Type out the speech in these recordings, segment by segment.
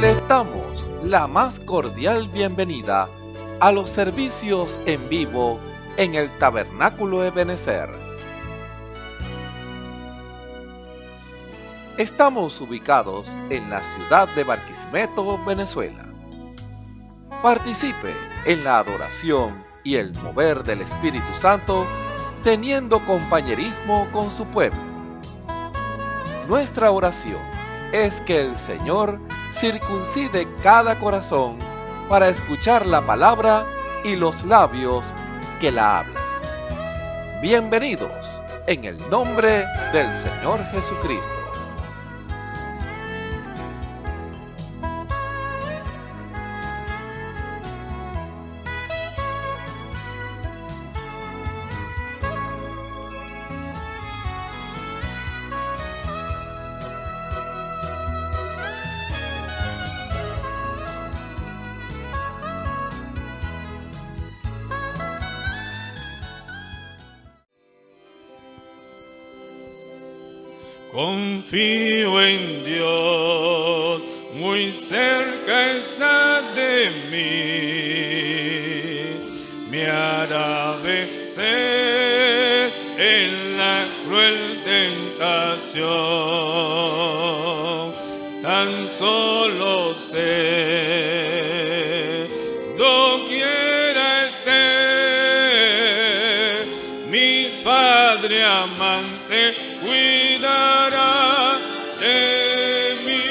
Les damos la más cordial bienvenida a los servicios en vivo en el Tabernáculo Ebenezer. Estamos ubicados en la ciudad de Barquisimeto, Venezuela. Participe en la adoración y el mover del Espíritu Santo, teniendo compañerismo con su pueblo. Nuestra oración es que el Señor circuncide cada corazón para escuchar la palabra y los labios que la hablan. Bienvenidos en el nombre del Señor Jesucristo. Confío en Dios, muy cerca está de mí, me hará vencer en la cruel tentación. Tan solo sé, doquiera esté, mi Padre amante cuidará de mí.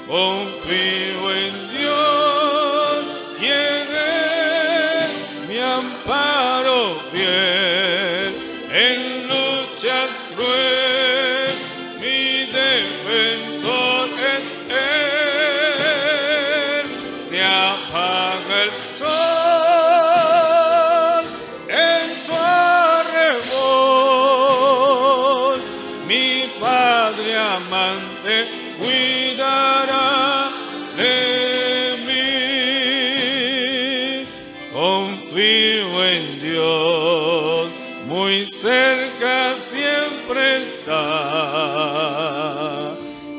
Confío en Dios, quien es mi amparo fiel en luchas crueles, mi defensor es Él. Se apaga el sol en su arrebol, mi Padre amante cuidará de mí. Confío en Dios, muy cerca siempre está,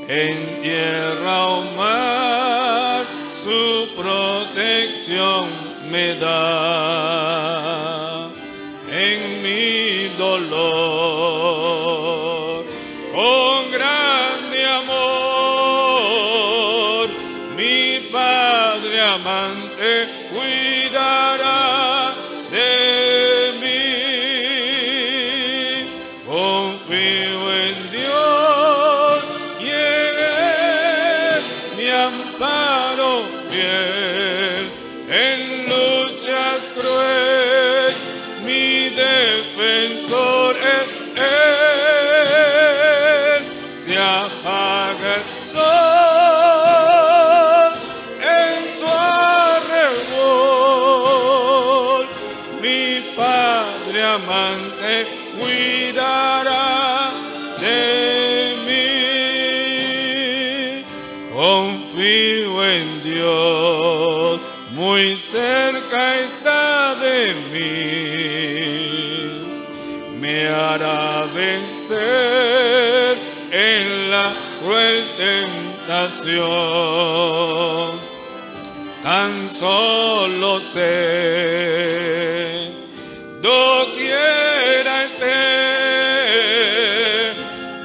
en tierra o mar su protección me da. En mi dolor, con grande amor, mi Padre amante cuidará de mí. Confío en Dios, quien es mi amparo fiel en luchas crueles, mi defensor es Él. Se apaga el sol en su arrebol, mi Padre amante cuidará de mí. Confío en Dios, muy cerca está de mí, me hará vencer en la cruel tentación. Tan solo sé, doquiera esté,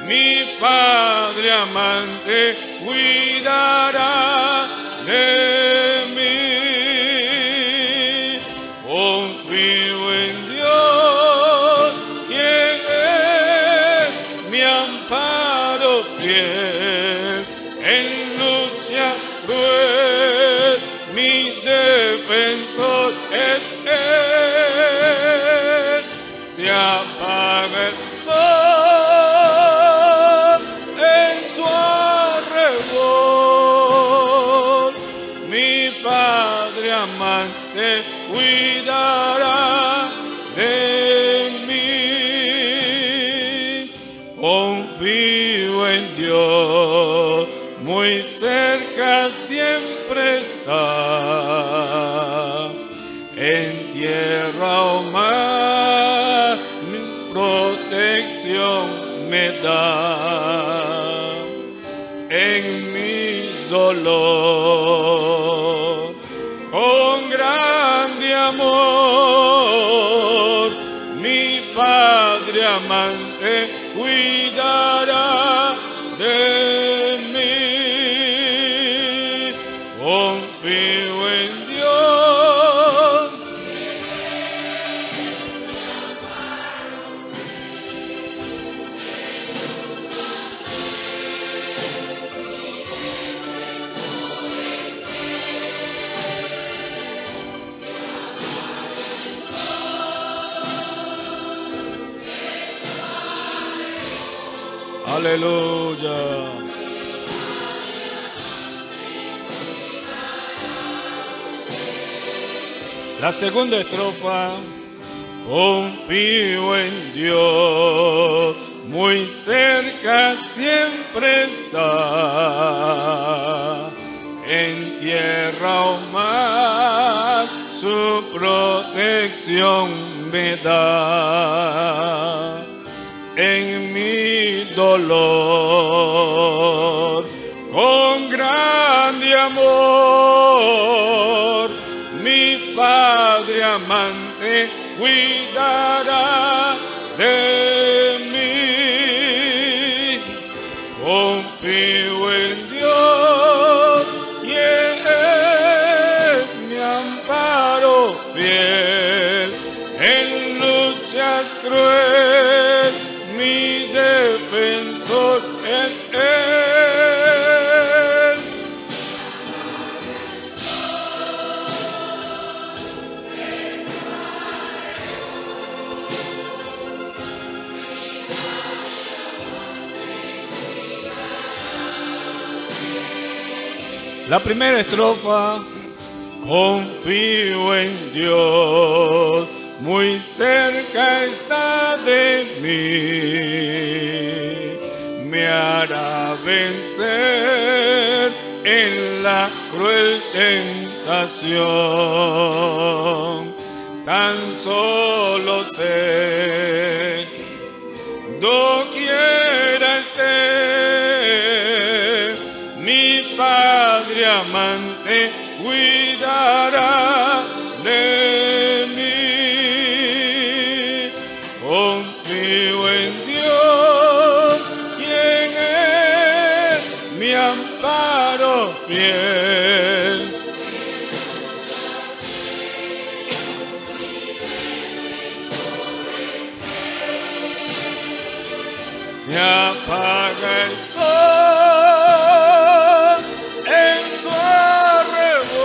mi Padre amante cuidará de mí. Confío en Dios, quien es mi amparo fiel en lucha cruel, mi defensor es Él. Se apaga el sol en su arrebol, mi Padre amante cuidará de mí. Confío en Dios, muy cerca siempre está, en tierra o mar mi protección me da. en mi dolor. Con grande amor, mi Padre amante cuidará de mí. Confío en Dios. Aleluya. La segunda estrofa. Confío en Dios, muy cerca siempre está. En tierra o mar, su protección me da. En mi dolor, con grande amor, mi Padre amante cuidará de mí. Confío en Dios, quien es mi amparo fiel en luchas crueles. Mi defensor es Él. La primera estrofa. Confío en Dios, muy cerca está de mí, me hará vencer en la cruel tentación. Tan solo sé, doquiera esté, mi Padre amante cuidará de mí. Confío en Dios, quien es mi amparo fiel. Se apaga el sol en su arrebol,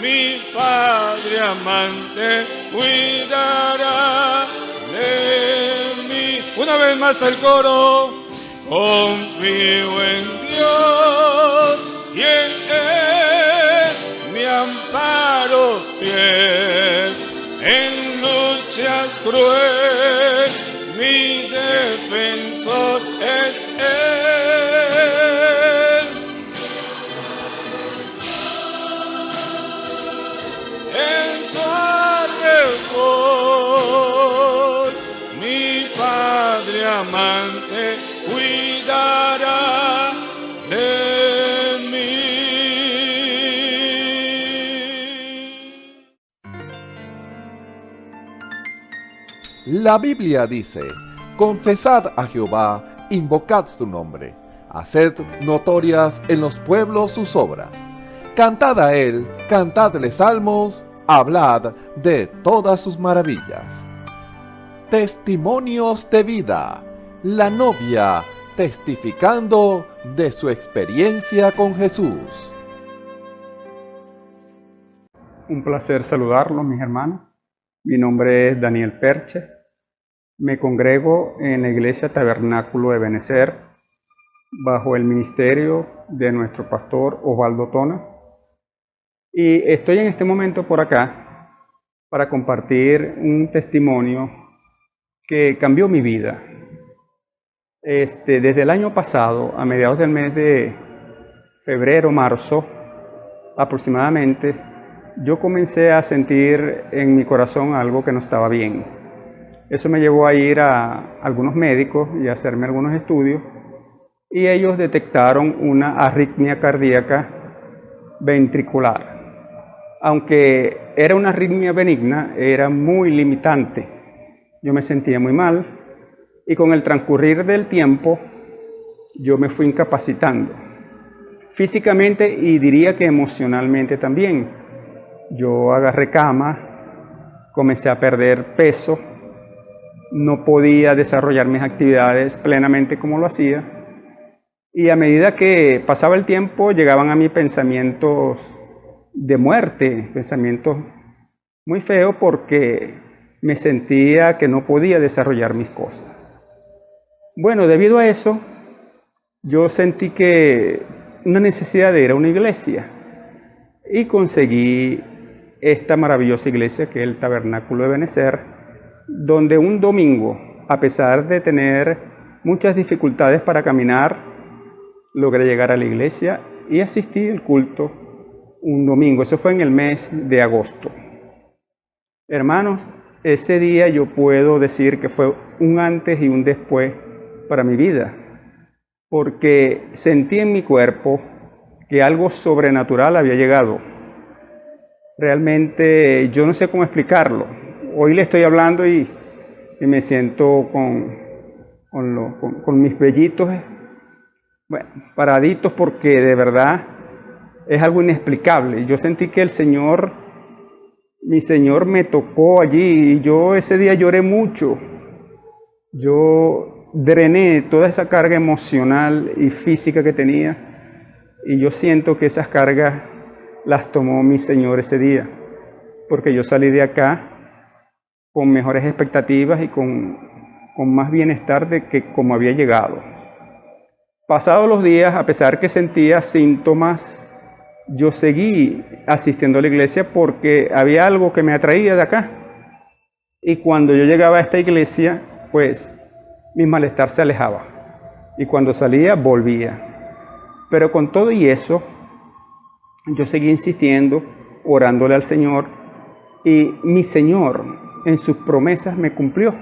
mi Padre amante cuidará de mí. Una vez más el coro. Confío en Dios, quien es mi amparo fiel en luchas crueles. Mi defensor es Él. En su arrebol, mi Padre amante cuidará de mí. La Biblia dice: confesad a Jehová, invocad su nombre, haced notorias en los pueblos sus obras. Cantad a él, cantadle salmos, hablad de todas sus maravillas. Testimonios de vida. La novia testificando de su experiencia con Jesús. Un placer saludarlos, mis hermanos. Mi nombre es Daniel Perche. Me congrego en la Iglesia Tabernáculo de Benecer bajo el ministerio de nuestro pastor Osvaldo Tona. Y estoy en este momento por acá para compartir un testimonio que cambió mi vida. Desde el año pasado, a mediados del mes de febrero, marzo aproximadamente, yo comencé a sentir en mi corazón algo que no estaba bien. Eso me llevó a ir a algunos médicos y a hacerme algunos estudios, y ellos detectaron una arritmia cardíaca ventricular. Aunque era una arritmia benigna, era muy limitante. Yo me sentía muy mal y con el transcurrir del tiempo yo me fui incapacitando, físicamente y diría que emocionalmente también. Yo agarré cama, comencé a perder peso, no podía desarrollar mis actividades plenamente como lo hacía. Y a medida que pasaba el tiempo, llegaban a mí pensamientos de muerte, pensamientos muy feos porque me sentía que no podía desarrollar mis cosas. Bueno, debido a eso, yo sentí que una necesidad de ir a una iglesia y conseguí esta maravillosa iglesia que es el Tabernáculo de Benecer, donde un domingo, a pesar de tener muchas dificultades para caminar, logré llegar a la iglesia y asistí al culto un domingo. Eso fue en el mes de agosto. Hermanos, ese día yo puedo decir que fue un antes y un después para mi vida, porque sentí en mi cuerpo que algo sobrenatural había llegado. Realmente yo no sé cómo explicarlo. Hoy le estoy hablando y me siento con mis vellitos, bueno, paraditos, porque de verdad es algo inexplicable. Yo sentí que mi Señor me tocó allí y yo ese día lloré mucho. Yo drené toda esa carga emocional y física que tenía y yo siento que esas cargas las tomó mi Señor ese día, porque yo salí de acá con mejores expectativas y con más bienestar de que como había llegado. Pasados los días, a pesar que sentía síntomas, yo seguí asistiendo a la iglesia porque había algo que me atraía de acá. Y cuando yo llegaba a esta iglesia, pues mi malestar se alejaba. Y cuando salía, volvía. Pero con todo y eso, yo seguí insistiendo, orándole al Señor. Y mi Señor, en sus promesas, me cumplió.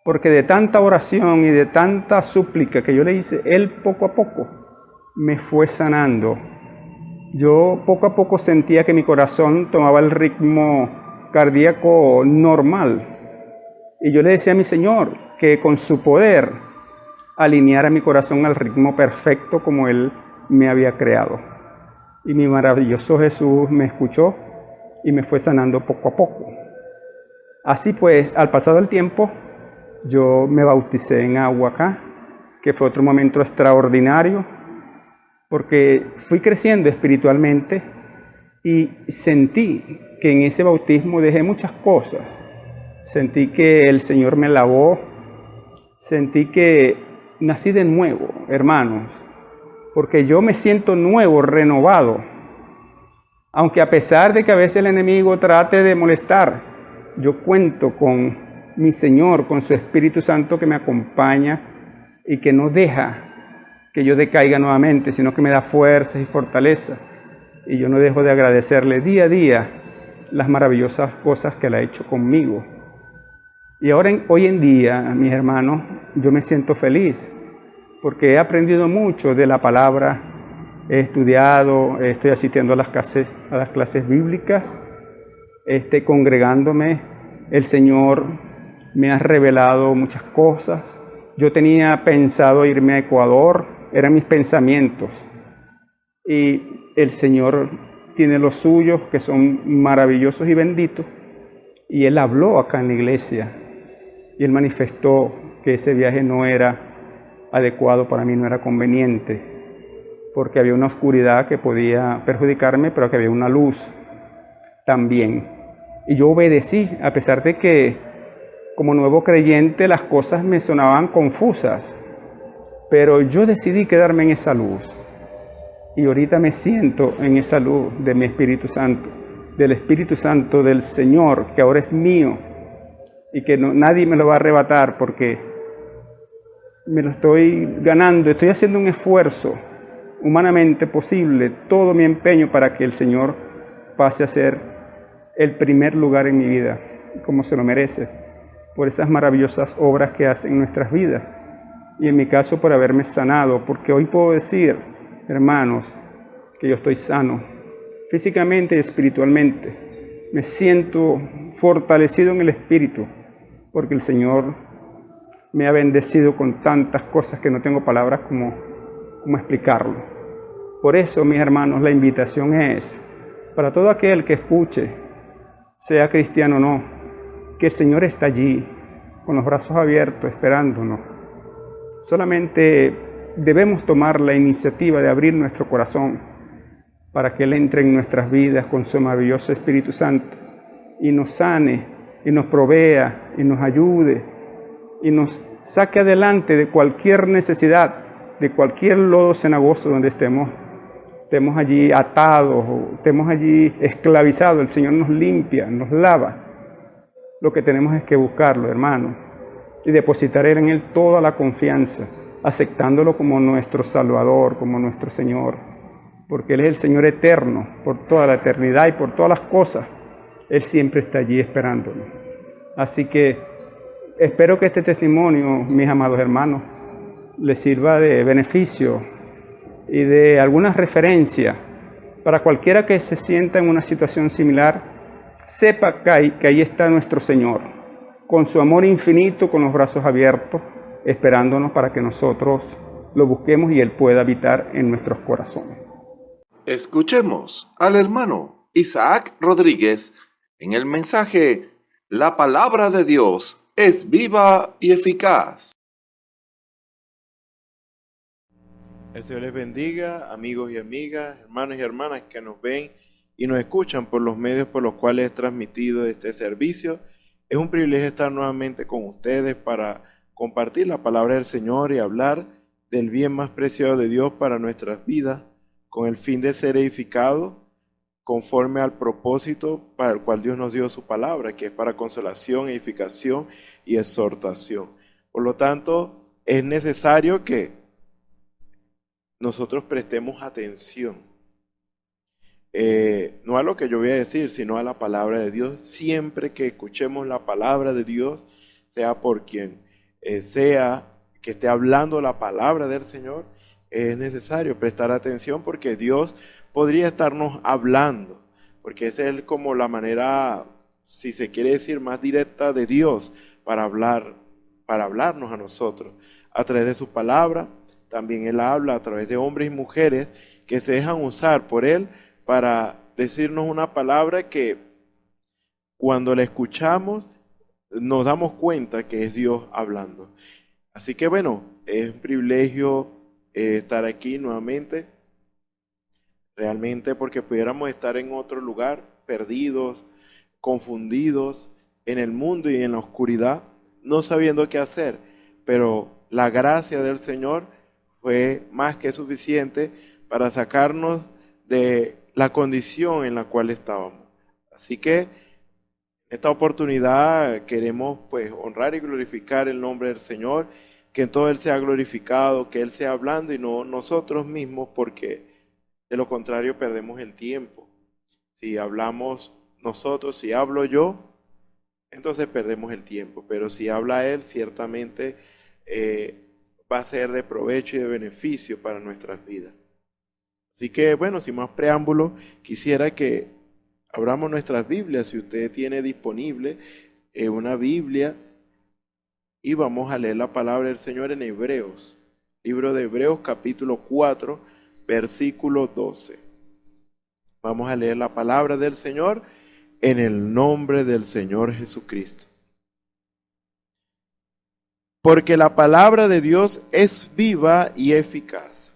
Porque de tanta oración y de tanta súplica que yo le hice, Él poco a poco me fue sanando. Yo poco a poco sentía que mi corazón tomaba el ritmo cardíaco normal. Y yo le decía a mi Señor que con su poder alineara mi corazón al ritmo perfecto como Él me había creado. Y mi maravilloso Jesús me escuchó y me fue sanando poco a poco. Así pues, al pasado el tiempo, yo me bauticé en agua acá, que fue otro momento extraordinario, porque fui creciendo espiritualmente y sentí que en ese bautismo dejé muchas cosas. Sentí que el Señor me lavó, sentí que nací de nuevo, hermanos, porque yo me siento nuevo, renovado. Aunque a pesar de que a veces el enemigo trate de molestar, yo cuento con mi Señor, con su Espíritu Santo que me acompaña y que no deja que yo decaiga nuevamente, sino que me da fuerzas y fortaleza. Y yo no dejo de agradecerle día a día las maravillosas cosas que Él ha hecho conmigo. Y ahora, hoy en día, mis hermanos, yo me siento feliz porque he aprendido mucho de la palabra, he estudiado, estoy asistiendo a las clases bíblicas, congregándome. El Señor me ha revelado muchas cosas. Yo tenía pensado irme a Ecuador, eran mis pensamientos. Y el Señor tiene los suyos que son maravillosos y benditos. Y Él habló acá en la iglesia. Y Él manifestó que ese viaje no era adecuado para mí, no era conveniente. Porque había una oscuridad que podía perjudicarme, pero que había una luz también. Y yo obedecí, a pesar de que como nuevo creyente las cosas me sonaban confusas. Pero yo decidí quedarme en esa luz. Y ahorita me siento en esa luz de mi Espíritu Santo, del Espíritu Santo del Señor, que ahora es mío. Y que nadie me lo va a arrebatar porque me lo estoy ganando. Estoy haciendo un esfuerzo humanamente posible, todo mi empeño para que el Señor pase a ser el primer lugar en mi vida, como se lo merece, por esas maravillosas obras que hace en nuestras vidas. y en mi caso por haberme sanado, porque hoy puedo decir, hermanos, que yo estoy sano, físicamente y espiritualmente. Me siento fortalecido en el espíritu, porque el Señor me ha bendecido con tantas cosas que no tengo palabras como explicarlo. Por eso, mis hermanos, la invitación es, para todo aquel que escuche, sea cristiano o no, que el Señor está allí, con los brazos abiertos, esperándonos. Solamente debemos tomar la iniciativa de abrir nuestro corazón para que Él entre en nuestras vidas con su maravilloso Espíritu Santo y nos sane, y nos provea, y nos ayude, y nos saque adelante de cualquier necesidad, de cualquier lodo cenagoso donde estemos allí atados, o estemos allí esclavizados. El Señor nos limpia, nos lava. Lo que tenemos es que buscarlo, hermano, y depositar en Él toda la confianza, aceptándolo como nuestro Salvador, como nuestro Señor, porque Él es el Señor eterno, por toda la eternidad y por todas las cosas. Él siempre está allí esperándonos. Así que espero que este testimonio, mis amados hermanos, les sirva de beneficio y de alguna referencia para cualquiera que se sienta en una situación similar. Sepa que ahí está nuestro Señor, con su amor infinito, con los brazos abiertos, esperándonos para que nosotros lo busquemos y Él pueda habitar en nuestros corazones. Escuchemos al hermano Isaac Rodríguez en el mensaje La palabra de Dios es viva y eficaz. El Señor les bendiga, amigos y amigas, hermanos y hermanas que nos ven y nos escuchan por los medios por los cuales es transmitido este servicio. Es un privilegio estar nuevamente con ustedes para compartir la palabra del Señor y hablar del bien más preciado de Dios para nuestras vidas, con el fin de ser edificados conforme al propósito para el cual Dios nos dio su palabra, que es para consolación, edificación y exhortación. Por lo tanto, es necesario que nosotros prestemos atención, no a lo que yo voy a decir, sino a la palabra de Dios. Siempre que escuchemos la palabra de Dios, sea por quien sea que esté hablando la palabra del Señor, es necesario prestar atención, porque Dios podría estarnos hablando, porque esa es como la manera, si se quiere decir, más directa de Dios para hablarnos a nosotros, a través de su palabra. También Él habla a través de hombres y mujeres que se dejan usar por Él para decirnos una palabra que cuando la escuchamos nos damos cuenta que es Dios hablando. Así que bueno, es un privilegio estar aquí nuevamente, realmente, porque pudiéramos estar en otro lugar, perdidos, confundidos en el mundo y en la oscuridad, no sabiendo qué hacer, pero la gracia del Señor fue más que suficiente para sacarnos de la condición en la cual estábamos. Así que en esta oportunidad queremos pues honrar y glorificar el nombre del Señor, que en todo Él sea glorificado, que Él sea hablando y no nosotros mismos, porque de lo contrario perdemos el tiempo. Si hablamos nosotros, si hablo yo, entonces perdemos el tiempo, pero si habla Él, ciertamente va a ser de provecho y de beneficio para nuestras vidas. Así que bueno, sin más preámbulo, quisiera que abramos nuestras Biblias, si usted tiene disponible una Biblia, y vamos a leer la palabra del Señor en Hebreos, libro de Hebreos capítulo 4, versículo 12. Vamos a leer la palabra del Señor en el nombre del Señor Jesucristo. Porque la palabra de Dios es viva y eficaz,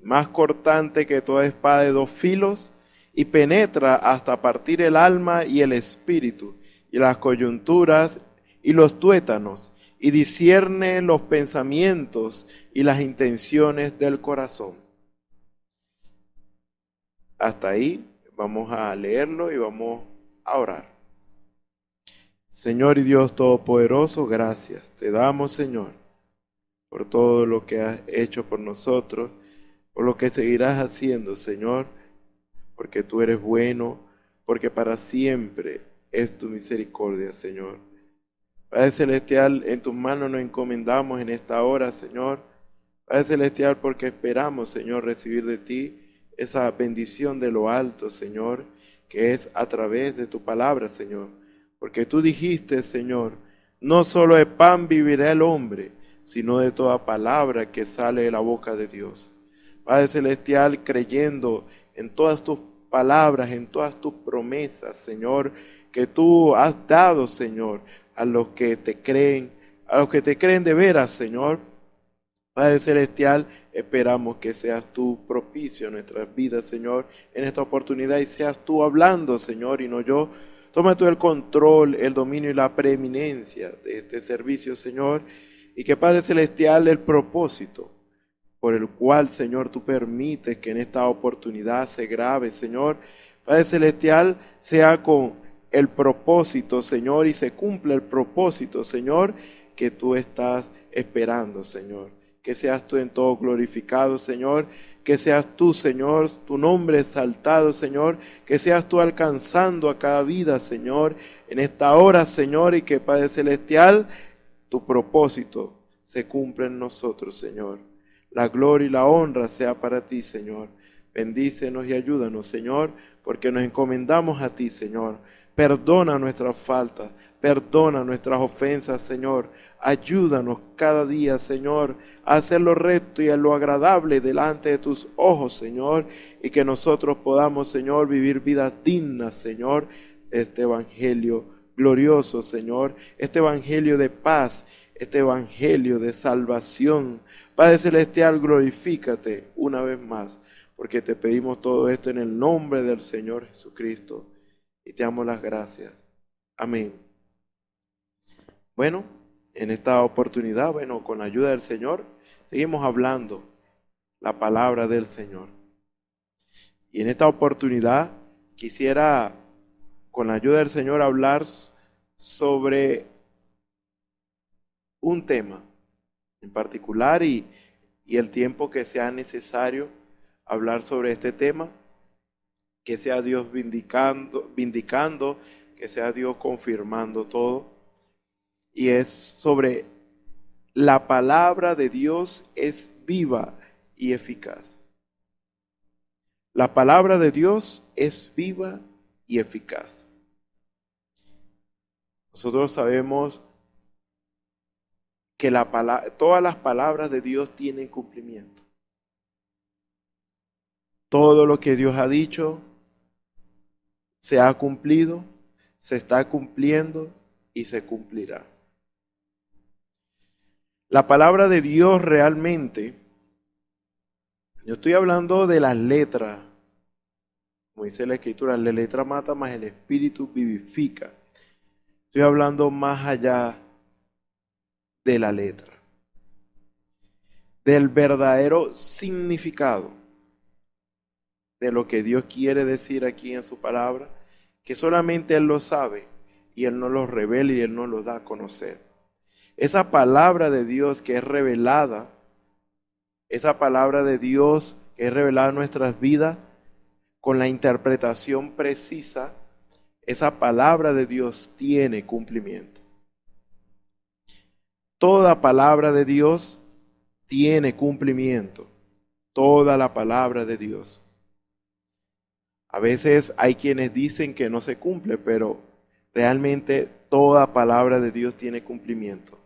más cortante que toda espada de dos filos, y penetra hasta partir el alma y el espíritu, y las coyunturas y los tuétanos, y discierne los pensamientos y las intenciones del corazón. Hasta ahí vamos a leerlo y vamos a orar. Señor y Dios Todopoderoso, gracias te damos, Señor, por todo lo que has hecho por nosotros, por lo que seguirás haciendo, Señor, porque tú eres bueno, porque para siempre es tu misericordia, Señor. Padre Celestial, en tus manos nos encomendamos en esta hora, Señor. Padre Celestial, porque esperamos, Señor, recibir de ti esa bendición de lo alto, Señor, que es a través de tu palabra, Señor. Porque tú dijiste, Señor, no solo de pan vivirá el hombre, sino de toda palabra que sale de la boca de Dios. Padre Celestial, creyendo en todas tus palabras, en todas tus promesas, Señor, que tú has dado, Señor, a los que te creen de veras, Señor. Padre Celestial, esperamos que seas tú propicio en nuestras vidas, Señor, en esta oportunidad, y seas tú hablando, Señor, y no yo. Toma tú el control, el dominio y la preeminencia de este servicio, Señor, y que, Padre Celestial, el propósito por el cual, Señor, tú permites que en esta oportunidad se grabe, Señor, Padre Celestial, sea con el propósito, Señor, y se cumpla el propósito, Señor, que tú estás esperando, Señor. Que seas tú en todo glorificado, Señor. Que seas tú, Señor, tu nombre exaltado, Señor. Que seas tú alcanzando a cada vida, Señor, en esta hora, Señor, y que, Padre Celestial, tu propósito se cumpla en nosotros, Señor. La gloria y la honra sea para ti, Señor. Bendícenos y ayúdanos, Señor, porque nos encomendamos a ti, Señor. Perdona nuestras faltas, perdona nuestras ofensas, Señor. Ayúdanos cada día, Señor, a hacer lo recto y a lo agradable delante de tus ojos, Señor, y que nosotros podamos, Señor, vivir vidas dignas, Señor, de este evangelio glorioso, Señor, este evangelio de paz, este evangelio de salvación. Padre Celestial, glorifícate una vez más, porque te pedimos todo esto en el nombre del Señor Jesucristo. Y te damos las gracias. Amén. Bueno, en esta oportunidad, con la ayuda del Señor, seguimos hablando la palabra del Señor. Y en esta oportunidad quisiera, con la ayuda del Señor, hablar sobre un tema en particular y el tiempo que sea necesario hablar sobre este tema. Que sea Dios vindicando, que sea Dios confirmando todo. Y es sobre la palabra de Dios es viva y eficaz. La palabra de Dios es viva y eficaz. Nosotros sabemos que todas las palabras de Dios tienen cumplimiento. Todo lo que Dios ha dicho se ha cumplido, se está cumpliendo y se cumplirá. La palabra de Dios realmente, yo estoy hablando de las letras, como dice la Escritura, la letra mata, mas el Espíritu vivifica. Estoy hablando más allá de la letra, del verdadero significado de lo que Dios quiere decir aquí en su palabra, que solamente Él lo sabe y Él nos lo revela y Él nos lo da a conocer. Esa palabra de Dios que es revelada, esa palabra de Dios que es revelada en nuestras vidas con la interpretación precisa, esa palabra de Dios tiene cumplimiento. Toda palabra de Dios tiene cumplimiento. Toda la palabra de Dios. A veces hay quienes dicen que no se cumple, pero realmente toda palabra de Dios tiene cumplimiento.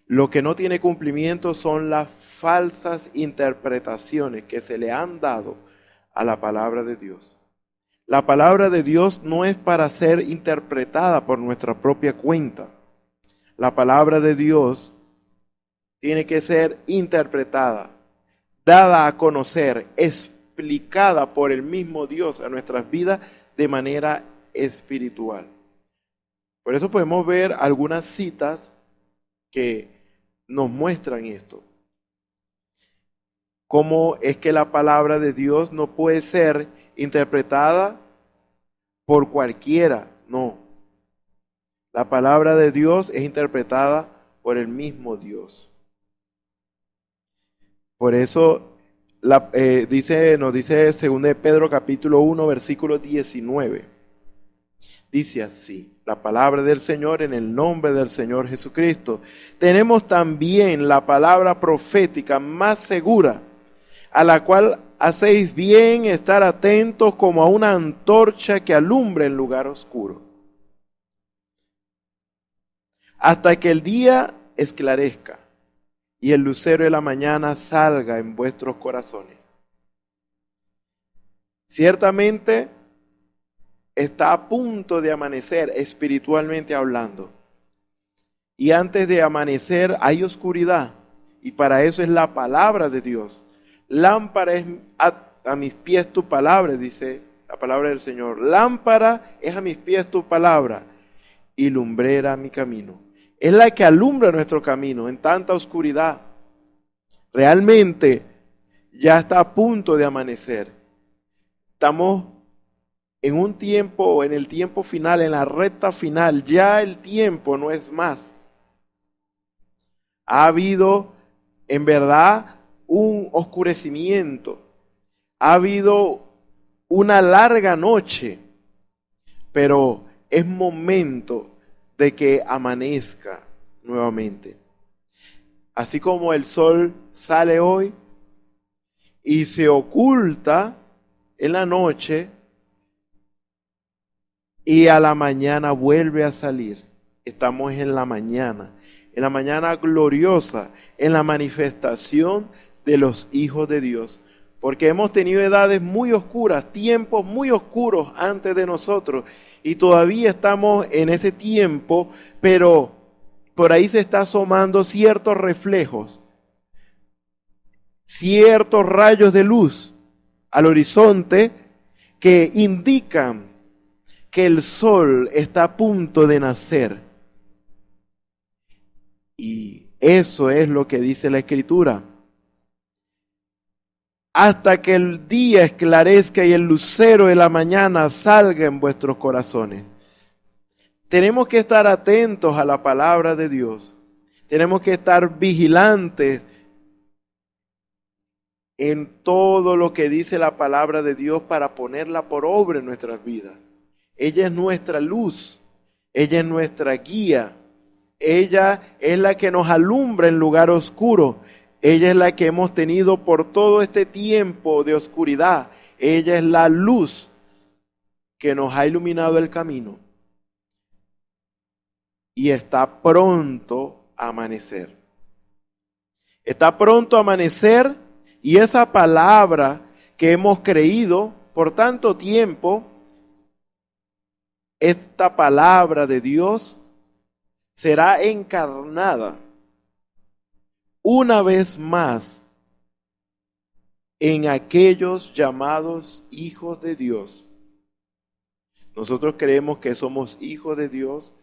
Lo que no tiene cumplimiento son las falsas interpretaciones que se le han dado a la palabra de Dios. La palabra de Dios no es para ser interpretada por nuestra propia cuenta. La palabra de Dios tiene que ser interpretada, dada a conocer, explicada por el mismo Dios a nuestras vidas de manera espiritual. Por eso podemos ver algunas citas que nos muestran esto. Cómo es que la palabra de Dios no puede ser interpretada por cualquiera, no. La palabra de Dios es interpretada por el mismo Dios. Por eso nos dice 2 Pedro capítulo 1 versículo 19. Dice así: la palabra del Señor en el nombre del Señor Jesucristo. Tenemos también la palabra profética más segura, a la cual hacéis bien estar atentos como a una antorcha que alumbra en lugar oscuro, hasta que el día esclarezca y el lucero de la mañana salga en vuestros corazones. Ciertamente está a punto de amanecer espiritualmente hablando. Y antes de amanecer hay oscuridad. Y para eso es la palabra de Dios. Lámpara es a mis pies tu palabra, dice la palabra del Señor. Lámpara es a mis pies tu palabra y lumbrera mi camino. Es la que alumbra nuestro camino en tanta oscuridad. Realmente ya está a punto de amanecer. Estamos en un tiempo, en el tiempo final, en la recta final. Ya el tiempo no es más. Ha habido, en verdad, un oscurecimiento. Ha habido una larga noche, pero es momento de que amanezca nuevamente. Así como el sol sale hoy y se oculta en la noche y a la mañana vuelve a salir. Estamos en la mañana gloriosa, en la manifestación de los hijos de Dios. Porque hemos tenido edades muy oscuras, tiempos muy oscuros antes de nosotros. Y todavía estamos en ese tiempo, pero por ahí se está asomando ciertos reflejos, ciertos rayos de luz al horizonte que indican que el sol está a punto de nacer. Y eso es lo que dice la Escritura. Hasta que el día esclarezca y el lucero de la mañana salga en vuestros corazones. Tenemos que estar atentos a la palabra de Dios. Tenemos que estar vigilantes en todo lo que dice la palabra de Dios para ponerla por obra en nuestras vidas. Ella es nuestra luz, ella es nuestra guía, ella es la que nos alumbra en lugar oscuro. Ella es la que hemos tenido por todo este tiempo de oscuridad. Ella es la luz que nos ha iluminado el camino. Y está pronto a amanecer. Está pronto a amanecer y esa palabra que hemos creído por tanto tiempo, esta palabra de Dios será encarnada una vez más en aquellos llamados hijos de Dios. Nosotros creemos que somos hijos de Dios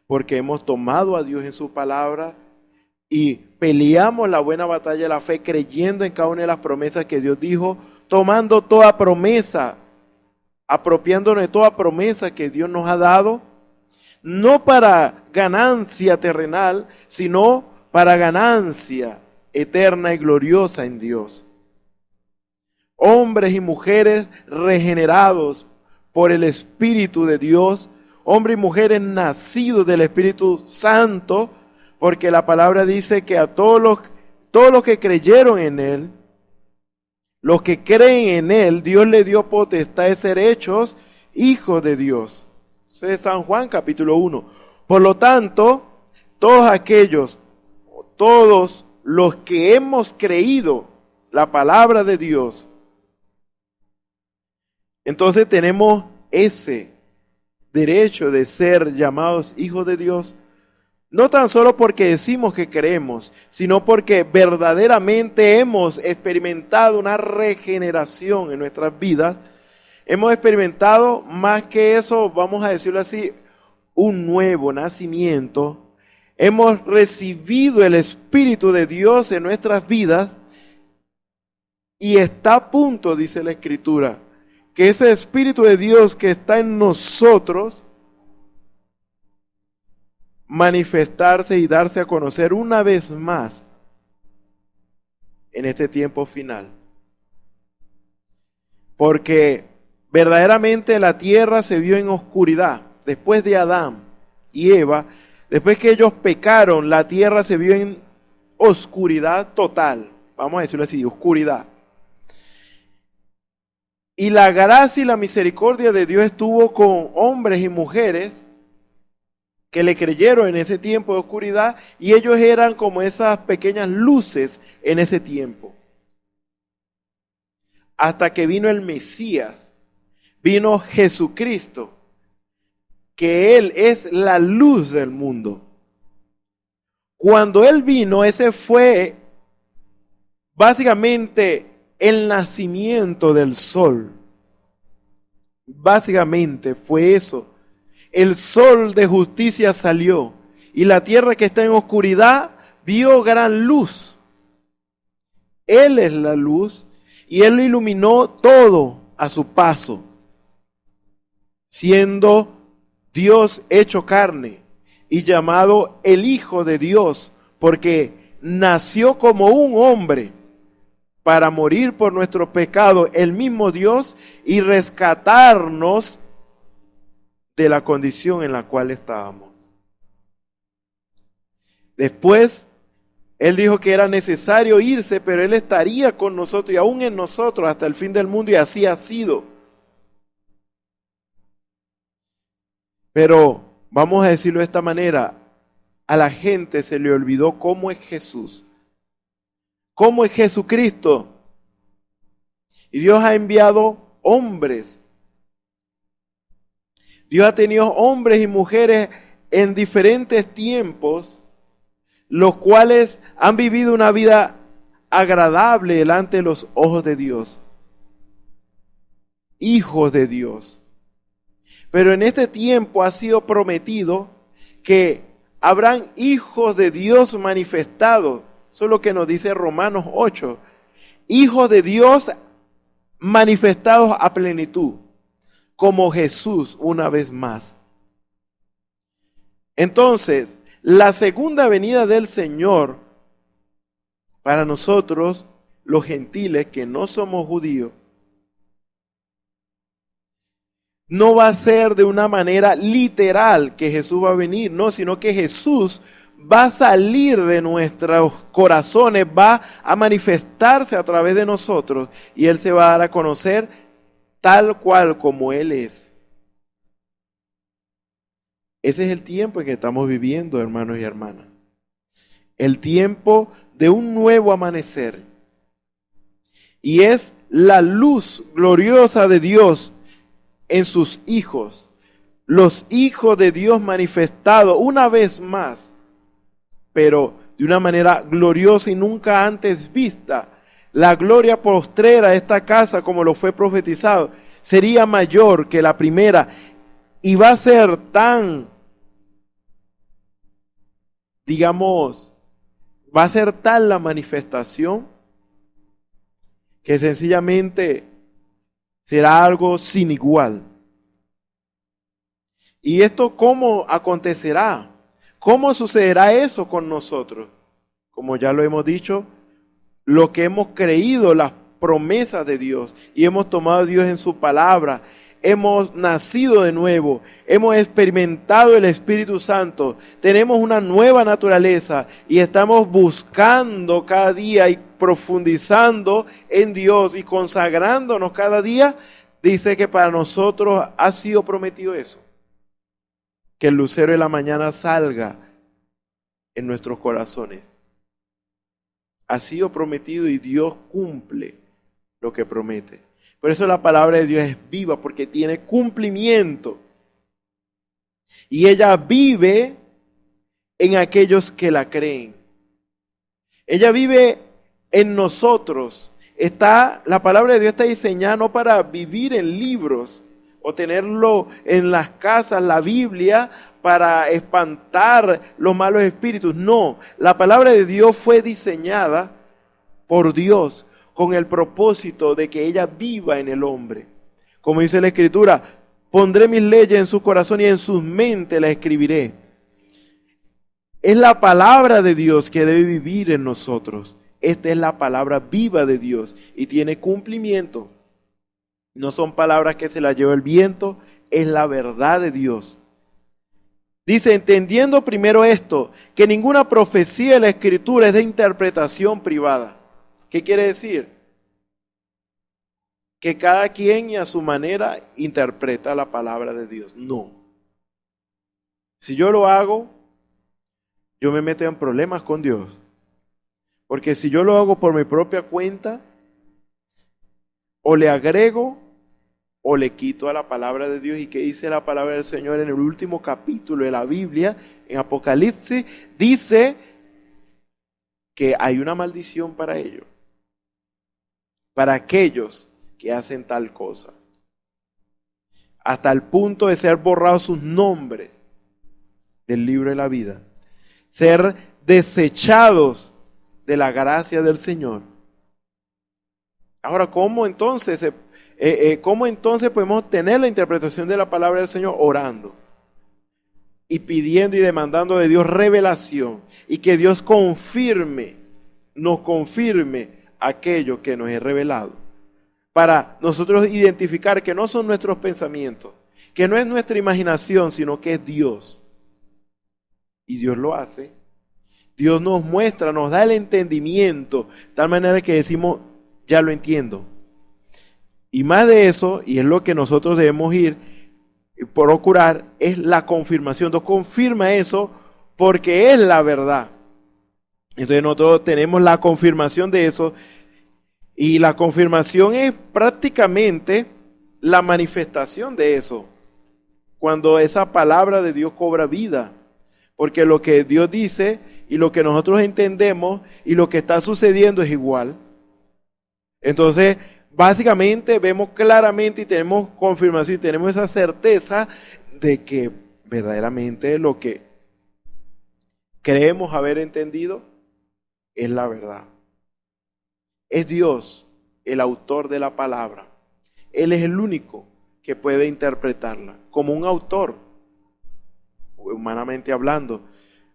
porque hemos tomado a Dios en su palabra y peleamos la buena batalla de la fe creyendo en cada una de las promesas que Dios dijo, tomando toda promesa, apropiándonos de toda promesa que Dios nos ha dado, no para ganancia terrenal, sino para ganancia eterna y gloriosa en Dios. Hombres y mujeres regenerados por el Espíritu de Dios, hombres y mujeres nacidos del Espíritu Santo, porque la palabra dice que a todos los que creyeron en Él, los que creen en Él, Dios le dio potestad de ser hechos hijos de Dios. Eso es San Juan capítulo 1. Por lo tanto, todos los que hemos creído la palabra de Dios, entonces tenemos ese derecho de ser llamados hijos de Dios, no tan solo porque decimos que creemos, sino porque verdaderamente hemos experimentado una regeneración en nuestras vidas. Hemos experimentado más que eso, vamos a decirlo así, un nuevo nacimiento. Hemos recibido el Espíritu de Dios en nuestras vidas y está a punto, dice la Escritura, que ese Espíritu de Dios que está en nosotros manifestarse y darse a conocer una vez más en este tiempo final. Porque verdaderamente la tierra se vio en oscuridad después de Adán. y Eva, después que ellos pecaron, la tierra se vio en oscuridad total. Vamos a decirlo así, oscuridad. Y la gracia y la misericordia de Dios estuvo con hombres y mujeres que le creyeron en ese tiempo de oscuridad, y ellos eran como esas pequeñas luces en ese tiempo. Hasta que vino el Mesías, vino Jesucristo, que Él es la luz del mundo. Cuando Él vino, ese fue básicamente el nacimiento del sol. Básicamente fue eso. El sol de justicia salió y la tierra que está en oscuridad vio gran luz. Él es la luz y Él iluminó todo a su paso, siendo Dios hecho carne y llamado el Hijo de Dios, porque nació como un hombre para morir por nuestro pecado, el mismo Dios, y rescatarnos de la condición en la cual estábamos. Después, Él dijo que era necesario irse, pero Él estaría con nosotros y aún en nosotros hasta el fin del mundo, y así ha sido. Pero vamos a decirlo de esta manera, a la gente se le olvidó cómo es Jesús. ¿Cómo es Jesucristo? Y Dios ha enviado hombres. Dios ha tenido hombres y mujeres en diferentes tiempos, los cuales han vivido una vida agradable delante de los ojos de Dios. Hijos de Dios. Pero en este tiempo ha sido prometido que habrán hijos de Dios manifestados. Eso es lo que nos dice Romanos 8. Hijos de Dios manifestados a plenitud, como Jesús una vez más. Entonces, la segunda venida del Señor, para nosotros, los gentiles que no somos judíos, no va a ser de una manera literal que Jesús va a venir, no, sino que Jesús va a salir de nuestros corazones, va a manifestarse a través de nosotros y Él se va a dar a conocer tal cual como Él es. Ese es el tiempo en que estamos viviendo, hermanos y hermanas. El tiempo de un nuevo amanecer. Y es la luz gloriosa de Dios en sus hijos. Los hijos de Dios manifestados una vez más, pero de una manera gloriosa y nunca antes vista. La gloria postrera de esta casa, como lo fue profetizado, sería mayor que la primera y va a ser tan, va a ser tal la manifestación que sencillamente será algo sin igual. ¿Y esto cómo acontecerá? ¿Cómo sucederá eso con nosotros? Como ya lo hemos dicho, lo que hemos creído, las promesas de Dios, y hemos tomado a Dios en su palabra, hemos nacido de nuevo, hemos experimentado el Espíritu Santo, tenemos una nueva naturaleza y estamos buscando cada día y profundizando en Dios y consagrándonos cada día. Dice que para nosotros ha sido prometido eso. Que el lucero de la mañana salga en nuestros corazones. Ha sido prometido y Dios cumple lo que promete. Por eso la palabra de Dios es viva, porque tiene cumplimiento. Y ella vive en aquellos que la creen. Ella vive en nosotros. La palabra de Dios está diseñada no para vivir en libros, o tenerlo en las casas, la Biblia, para espantar los malos espíritus. No, la palabra de Dios fue diseñada por Dios con el propósito de que ella viva en el hombre. Como dice la Escritura, pondré mis leyes en su corazón y en sus mentes las escribiré. Es la palabra de Dios que debe vivir en nosotros. Esta es la palabra viva de Dios y tiene cumplimiento. No son palabras que se las lleva el viento, es la verdad de Dios. Dice, entendiendo primero esto, que ninguna profecía de la Escritura es de interpretación privada. ¿Qué quiere decir? Que cada quien y a su manera interpreta la palabra de Dios. No. Si yo lo hago, yo me meto en problemas con Dios. Porque si yo lo hago por mi propia cuenta, o le agrego o le quito a la palabra de Dios. ¿Y qué dice la palabra del Señor en el último capítulo de la Biblia, en Apocalipsis? Dice que hay una maldición para ellos, para aquellos que hacen tal cosa, hasta el punto de ser borrados sus nombres del libro de la vida, ser desechados de la gracia del Señor. Ahora, ¿cómo entonces podemos tener la interpretación de la palabra del Señor? Orando y pidiendo y demandando de Dios revelación, y que Dios nos confirme aquello que nos es revelado, para nosotros identificar que no son nuestros pensamientos, que no es nuestra imaginación, sino que es Dios. Y Dios lo hace. Dios nos muestra, nos da el entendimiento, de tal manera que decimos, ya lo entiendo. Y más de eso, y es lo que nosotros debemos ir y procurar, es la confirmación. Dios confirma eso porque es la verdad. Entonces nosotros tenemos la confirmación de eso, y la confirmación es prácticamente la manifestación de eso, cuando esa palabra de Dios cobra vida. Porque lo que Dios dice y lo que nosotros entendemos y lo que está sucediendo es igual. Entonces, básicamente vemos claramente y tenemos confirmación y tenemos esa certeza de que verdaderamente lo que creemos haber entendido es la verdad. Es Dios el autor de la palabra. Él es el único que puede interpretarla como un autor, humanamente hablando.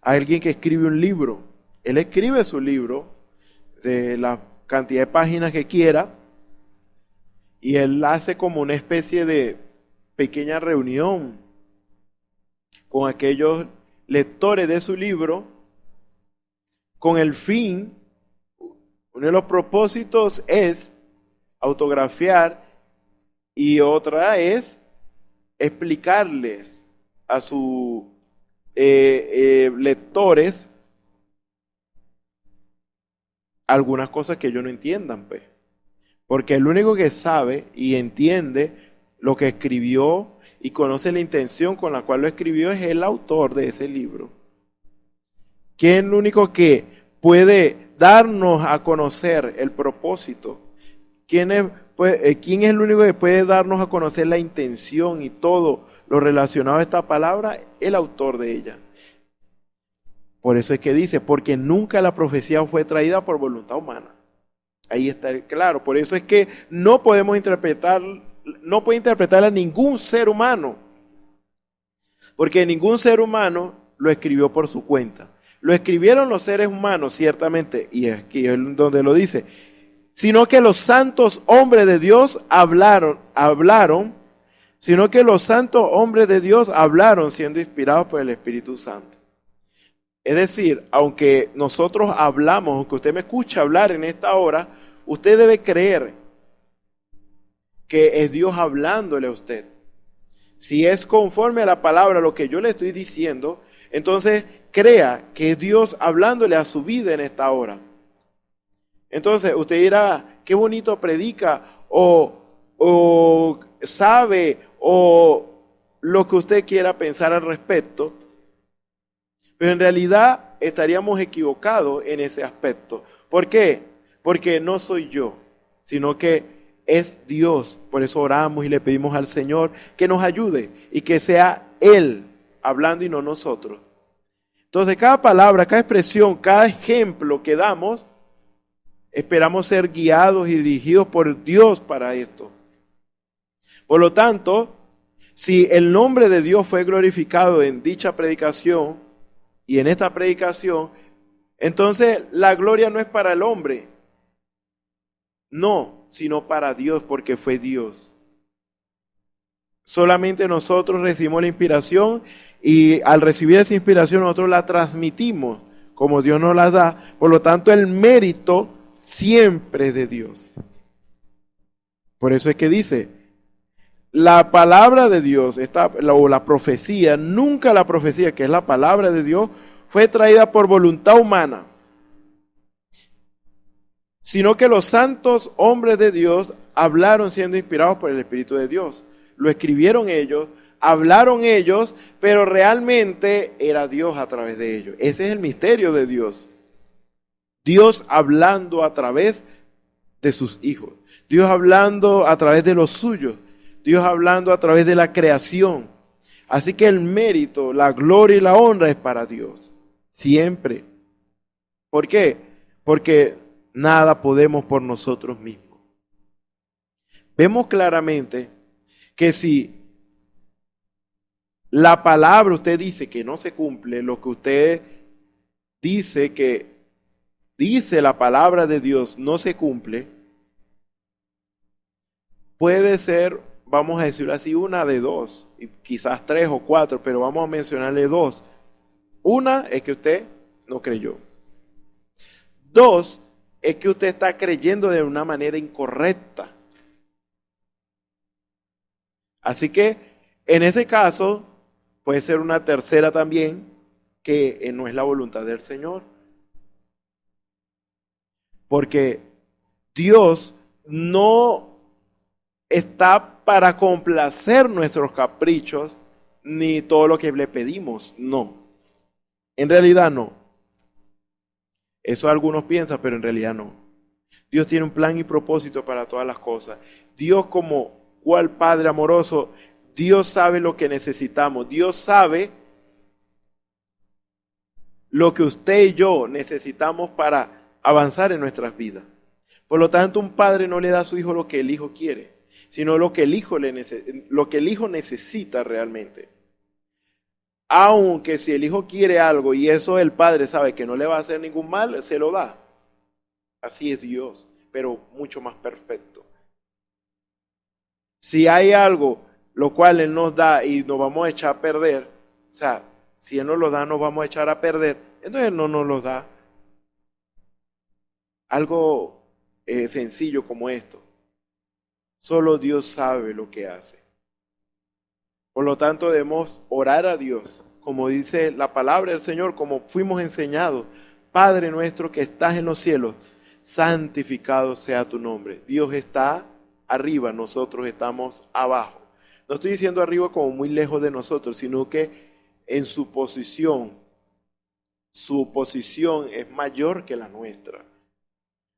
Alguien que escribe un libro, él escribe su libro de la cantidad de páginas que quiera, y él hace como una especie de pequeña reunión con aquellos lectores de su libro, con el fin, uno de los propósitos es autografiar, y otra es explicarles a sus lectores algunas cosas que ellos no entiendan, pues. Porque el único que sabe y entiende lo que escribió y conoce la intención con la cual lo escribió es el autor de ese libro. ¿Quién es el único que puede darnos a conocer el propósito? ¿Quién es el único que puede darnos a conocer la intención y todo lo relacionado a esta palabra? El autor de ella. Por eso es que dice, porque nunca la profecía fue traída por voluntad humana. Ahí está claro. Por eso es que no podemos interpretar, no puede interpretarla ningún ser humano. Porque ningún ser humano lo escribió por su cuenta. Lo escribieron los seres humanos, ciertamente, y aquí es donde lo dice, sino que los santos hombres de Dios hablaron, siendo inspirados por el Espíritu Santo. Es decir, aunque nosotros hablamos, aunque usted me escucha hablar en esta hora, usted debe creer que es Dios hablándole a usted. Si es conforme a la palabra lo que yo le estoy diciendo, entonces crea que es Dios hablándole a su vida en esta hora. Entonces usted dirá, qué bonito predica, o sabe, o lo que usted quiera pensar al respecto, pero en realidad estaríamos equivocados en ese aspecto. ¿Por qué? Porque no soy yo, sino que es Dios. Por eso oramos y le pedimos al Señor que nos ayude y que sea Él hablando y no nosotros. Entonces cada palabra, cada expresión, cada ejemplo que damos, esperamos ser guiados y dirigidos por Dios para esto. Por lo tanto, si el nombre de Dios fue glorificado en dicha predicación y en esta predicación, entonces la gloria no es para el hombre, no, sino para Dios, porque fue Dios. Solamente nosotros recibimos la inspiración Y al recibir esa inspiración nosotros la transmitimos como Dios nos la da. Por lo tanto, el mérito siempre es de Dios. Por eso es que dice, la palabra de Dios, o la profecía, nunca la profecía, que es la palabra de Dios, fue traída por voluntad humana, sino que los santos hombres de Dios hablaron siendo inspirados por el Espíritu de Dios. Lo escribieron ellos, hablaron ellos, pero realmente era Dios a través de ellos. Ese es el misterio de Dios. Dios hablando a través de sus hijos. Dios hablando a través de los suyos. Dios hablando a través de la creación. Así que el mérito, la gloria y la honra es para Dios. Siempre. ¿Por qué? Porque nada podemos por nosotros mismos. Vemos claramente que si la palabra usted dice que no se cumple, lo que usted dice que dice la palabra de Dios no se cumple, puede ser, vamos a decirlo así, una de dos, y quizás 3 o 4, pero vamos a mencionarle 2. Una es que usted no creyó. 2 es que usted está creyendo de una manera incorrecta. Así que en ese caso puede ser una tercera también, que no es la voluntad del Señor. Porque Dios no está para complacer nuestros caprichos ni todo lo que le pedimos, no. En realidad no. Eso algunos piensan, pero en realidad no. Dios tiene un plan y propósito para todas las cosas. Dios, como cual Padre amoroso, Dios sabe lo que necesitamos. Dios sabe lo que usted y yo necesitamos para avanzar en nuestras vidas. Por lo tanto, un padre no le da a su hijo lo que el hijo quiere, sino lo que el hijo necesita realmente. Aunque si el hijo quiere algo y eso el padre sabe que no le va a hacer ningún mal, se lo da. Así es Dios, pero mucho más perfecto. Si hay algo lo cual Él nos da y nos vamos a echar a perder, o sea, si Él nos lo da, nos vamos a echar a perder, entonces no nos lo da. Algo sencillo como esto. Solo Dios sabe lo que hace. Por lo tanto, debemos orar a Dios, como dice la palabra del Señor, como fuimos enseñados. Padre nuestro que estás en los cielos, santificado sea tu nombre. Dios está arriba, nosotros estamos abajo. No estoy diciendo arriba como muy lejos de nosotros, sino que en su posición es mayor que la nuestra.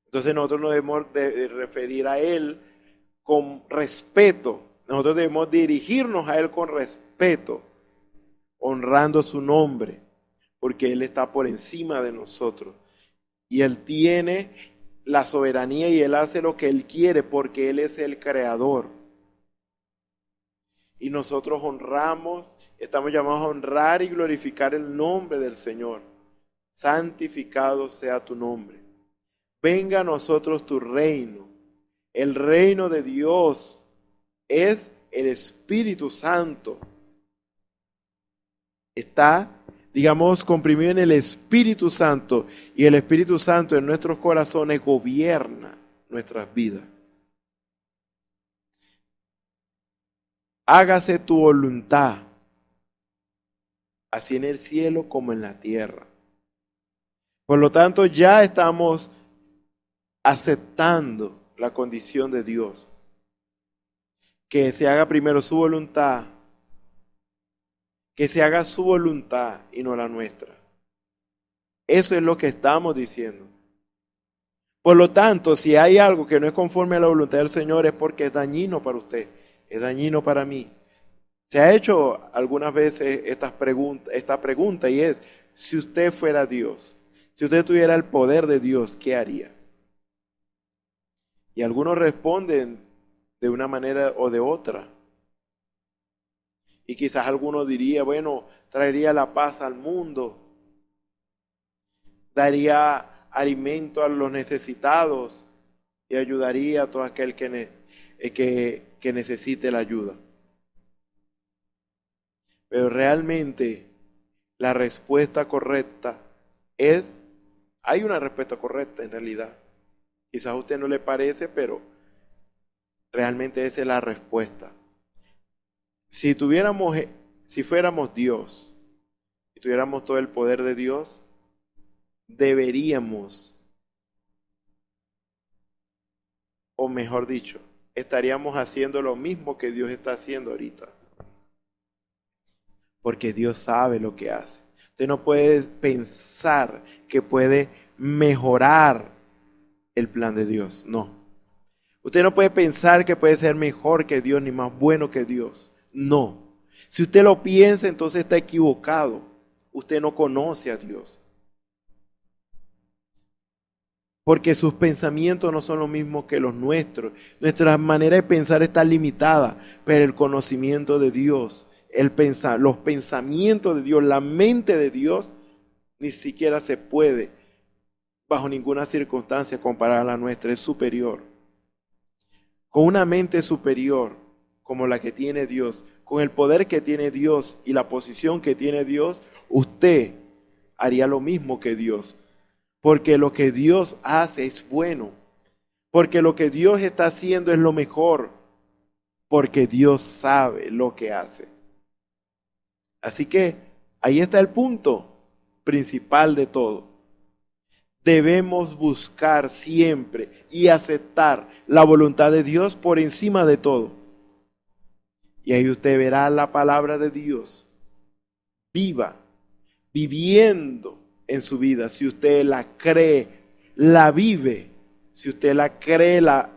Entonces nosotros nos debemos de referir a Él con respeto. Nosotros debemos dirigirnos a Él con respeto, honrando su nombre, porque Él está por encima de nosotros. Y Él tiene la soberanía y Él hace lo que Él quiere, porque Él es el creador. Y nosotros honramos, estamos llamados a honrar y glorificar el nombre del Señor. Santificado sea tu nombre. Venga a nosotros tu reino. El reino de Dios es el Espíritu Santo. Está, digamos, comprimido en el Espíritu Santo. Y el Espíritu Santo en nuestros corazones gobierna nuestras vidas. Hágase tu voluntad, así en el cielo como en la tierra. Por lo tanto, ya estamos aceptando la condición de Dios. Que se haga primero su voluntad. Que se haga su voluntad y no la nuestra. Eso es lo que estamos diciendo. Por lo tanto, si hay algo que no es conforme a la voluntad del Señor, es porque es dañino para usted, es dañino para mí. Se ha hecho algunas veces esta pregunta y es, si usted fuera Dios, si usted tuviera el poder de Dios, ¿qué haría? Y algunos responden de una manera o de otra. Y quizás algunos diría, bueno, traería la paz al mundo, daría alimento a los necesitados y ayudaría a todo aquel que necesite la ayuda. Pero realmente la respuesta correcta es, hay una respuesta correcta en realidad. Quizás a usted no le parece, pero realmente esa es la respuesta. Si fuéramos Dios, si tuviéramos todo el poder de Dios, deberíamos, o mejor dicho, estaríamos haciendo lo mismo que Dios está haciendo ahorita. Porque Dios sabe lo que hace. Usted no puede pensar que puede mejorar el plan de Dios. No. Usted no puede pensar que puede ser mejor que Dios ni más bueno que Dios. No. Si usted lo piensa, entonces está equivocado. Usted no conoce a Dios. Porque sus pensamientos no son los mismos que los nuestros. Nuestra manera de pensar está limitada, pero el conocimiento de Dios, los pensamientos de Dios, la mente de Dios, ni siquiera se puede, bajo ninguna circunstancia, comparar a la nuestra. Es superior. Con una mente superior, como la que tiene Dios, con el poder que tiene Dios y la posición que tiene Dios, usted haría lo mismo que Dios. Porque lo que Dios hace es bueno. Porque lo que Dios está haciendo es lo mejor. Porque Dios sabe lo que hace. Así que ahí está el punto principal de todo. Debemos buscar siempre y aceptar la voluntad de Dios por encima de todo. Y ahí usted verá la palabra de Dios viva, viviendo en su vida. Si usted la cree, la vive. Si usted la cree, la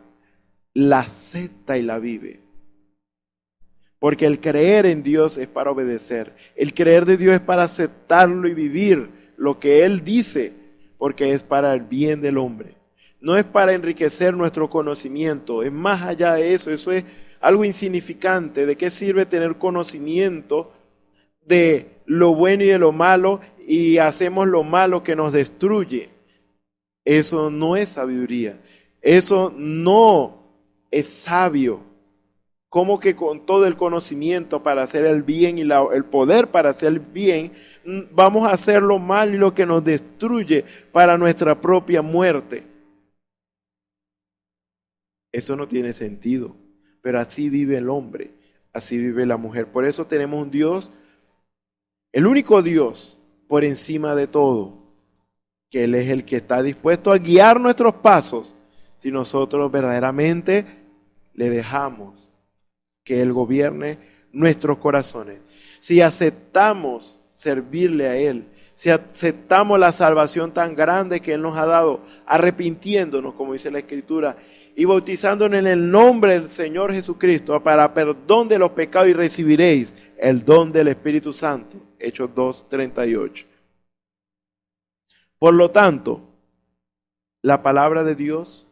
acepta y la vive. Porque el creer en Dios es para obedecer. El creer de Dios es para aceptarlo y vivir lo que Él dice, porque es para el bien del hombre. No es para enriquecer nuestro conocimiento, es más allá de eso. Eso es algo insignificante. ¿De qué sirve tener conocimiento de lo bueno y de lo malo y hacemos lo malo que nos destruye? Eso no es sabiduría. Eso no es sabio. Como que con todo el conocimiento para hacer el bien y el poder para hacer el bien, vamos a hacer lo mal y lo que nos destruye para nuestra propia muerte? Eso no tiene sentido. Pero así vive el hombre, así vive la mujer. Por eso tenemos un Dios, el único Dios por encima de todo, que Él es el que está dispuesto a guiar nuestros pasos si nosotros verdaderamente le dejamos que Él gobierne nuestros corazones. Si aceptamos servirle a Él, si aceptamos la salvación tan grande que Él nos ha dado, arrepintiéndonos, como dice la Escritura, y bautizándonos en el nombre del Señor Jesucristo para perdón de los pecados, y recibiréis el don del Espíritu Santo. Hechos 2:38. Por lo tanto, la palabra de Dios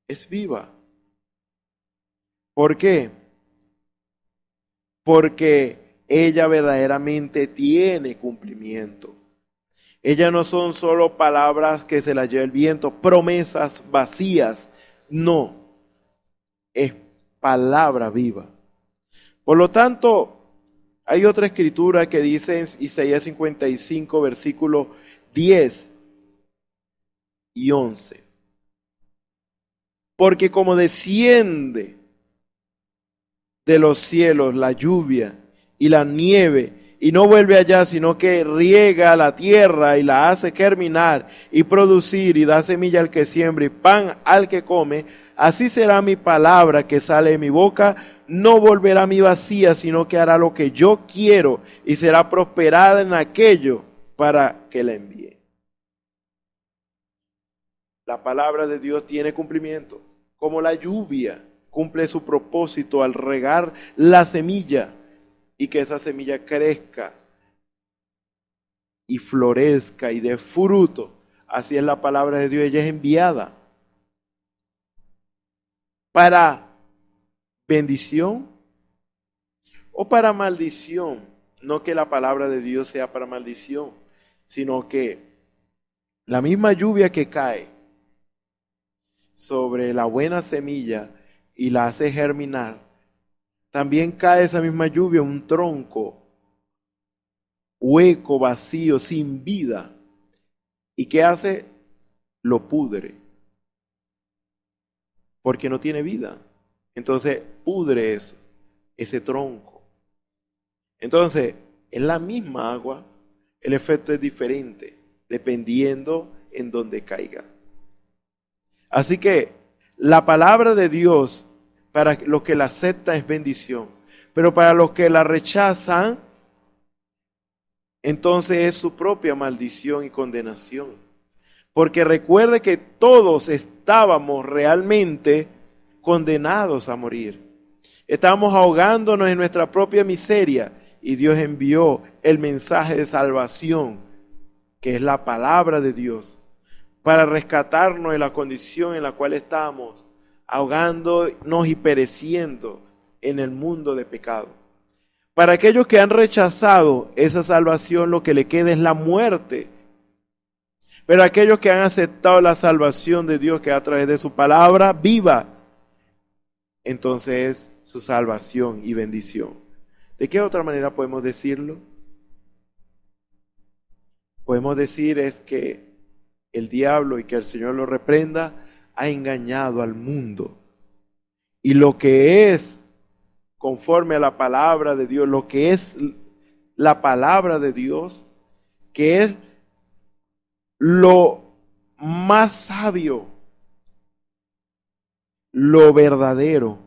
es viva. ¿Por qué? Porque ella verdaderamente tiene cumplimiento. Ellas no son solo palabras que se las lleva el viento, promesas vacías. No, es palabra viva. Por lo tanto, hay otra escritura que dice en Isaías 55, versículos 10 y 11. Porque como desciende de los cielos la lluvia y la nieve, y no vuelve allá, sino que riega la tierra y la hace germinar y producir, y da semilla al que siembra y pan al que come, así será mi palabra que sale de mi boca. No volverá a mí vacía, sino que hará lo que yo quiero y será prosperada en aquello para que la envíe. La palabra de Dios tiene cumplimiento, como la lluvia cumple su propósito al regar la semilla y que esa semilla crezca y florezca y dé fruto. Así es la palabra de Dios. Ella es enviada para bendición o para maldición. No que la palabra de Dios sea para maldición, sino que la misma lluvia que cae sobre la buena semilla y la hace germinar, también cae esa misma lluvia, un tronco hueco, vacío, sin vida. ¿Y qué hace? Lo pudre, porque no tiene vida. Entonces pudre eso, ese tronco. Entonces, en la misma agua, el efecto es diferente, dependiendo en dónde caiga. Así que la palabra de Dios, para los que la aceptan, es bendición. Pero para los que la rechazan, entonces es su propia maldición y condenación. Porque recuerde que todos estábamos realmente condenados a morir. Estábamos ahogándonos en nuestra propia miseria y Dios envió el mensaje de salvación, que es la palabra de Dios, para rescatarnos de la condición en la cual estábamos, ahogándonos y pereciendo en el mundo de pecado. Para aquellos que han rechazado esa salvación, lo que le queda es la muerte. Pero aquellos que han aceptado la salvación de Dios, que a través de su palabra viva, entonces es su salvación y bendición. ¿De qué otra manera podemos decirlo? Podemos decir es que el diablo, y que el Señor lo reprenda, ha engañado al mundo. Y lo que es conforme a la palabra de Dios, lo que es la palabra de Dios, que es lo más sabio, lo verdadero,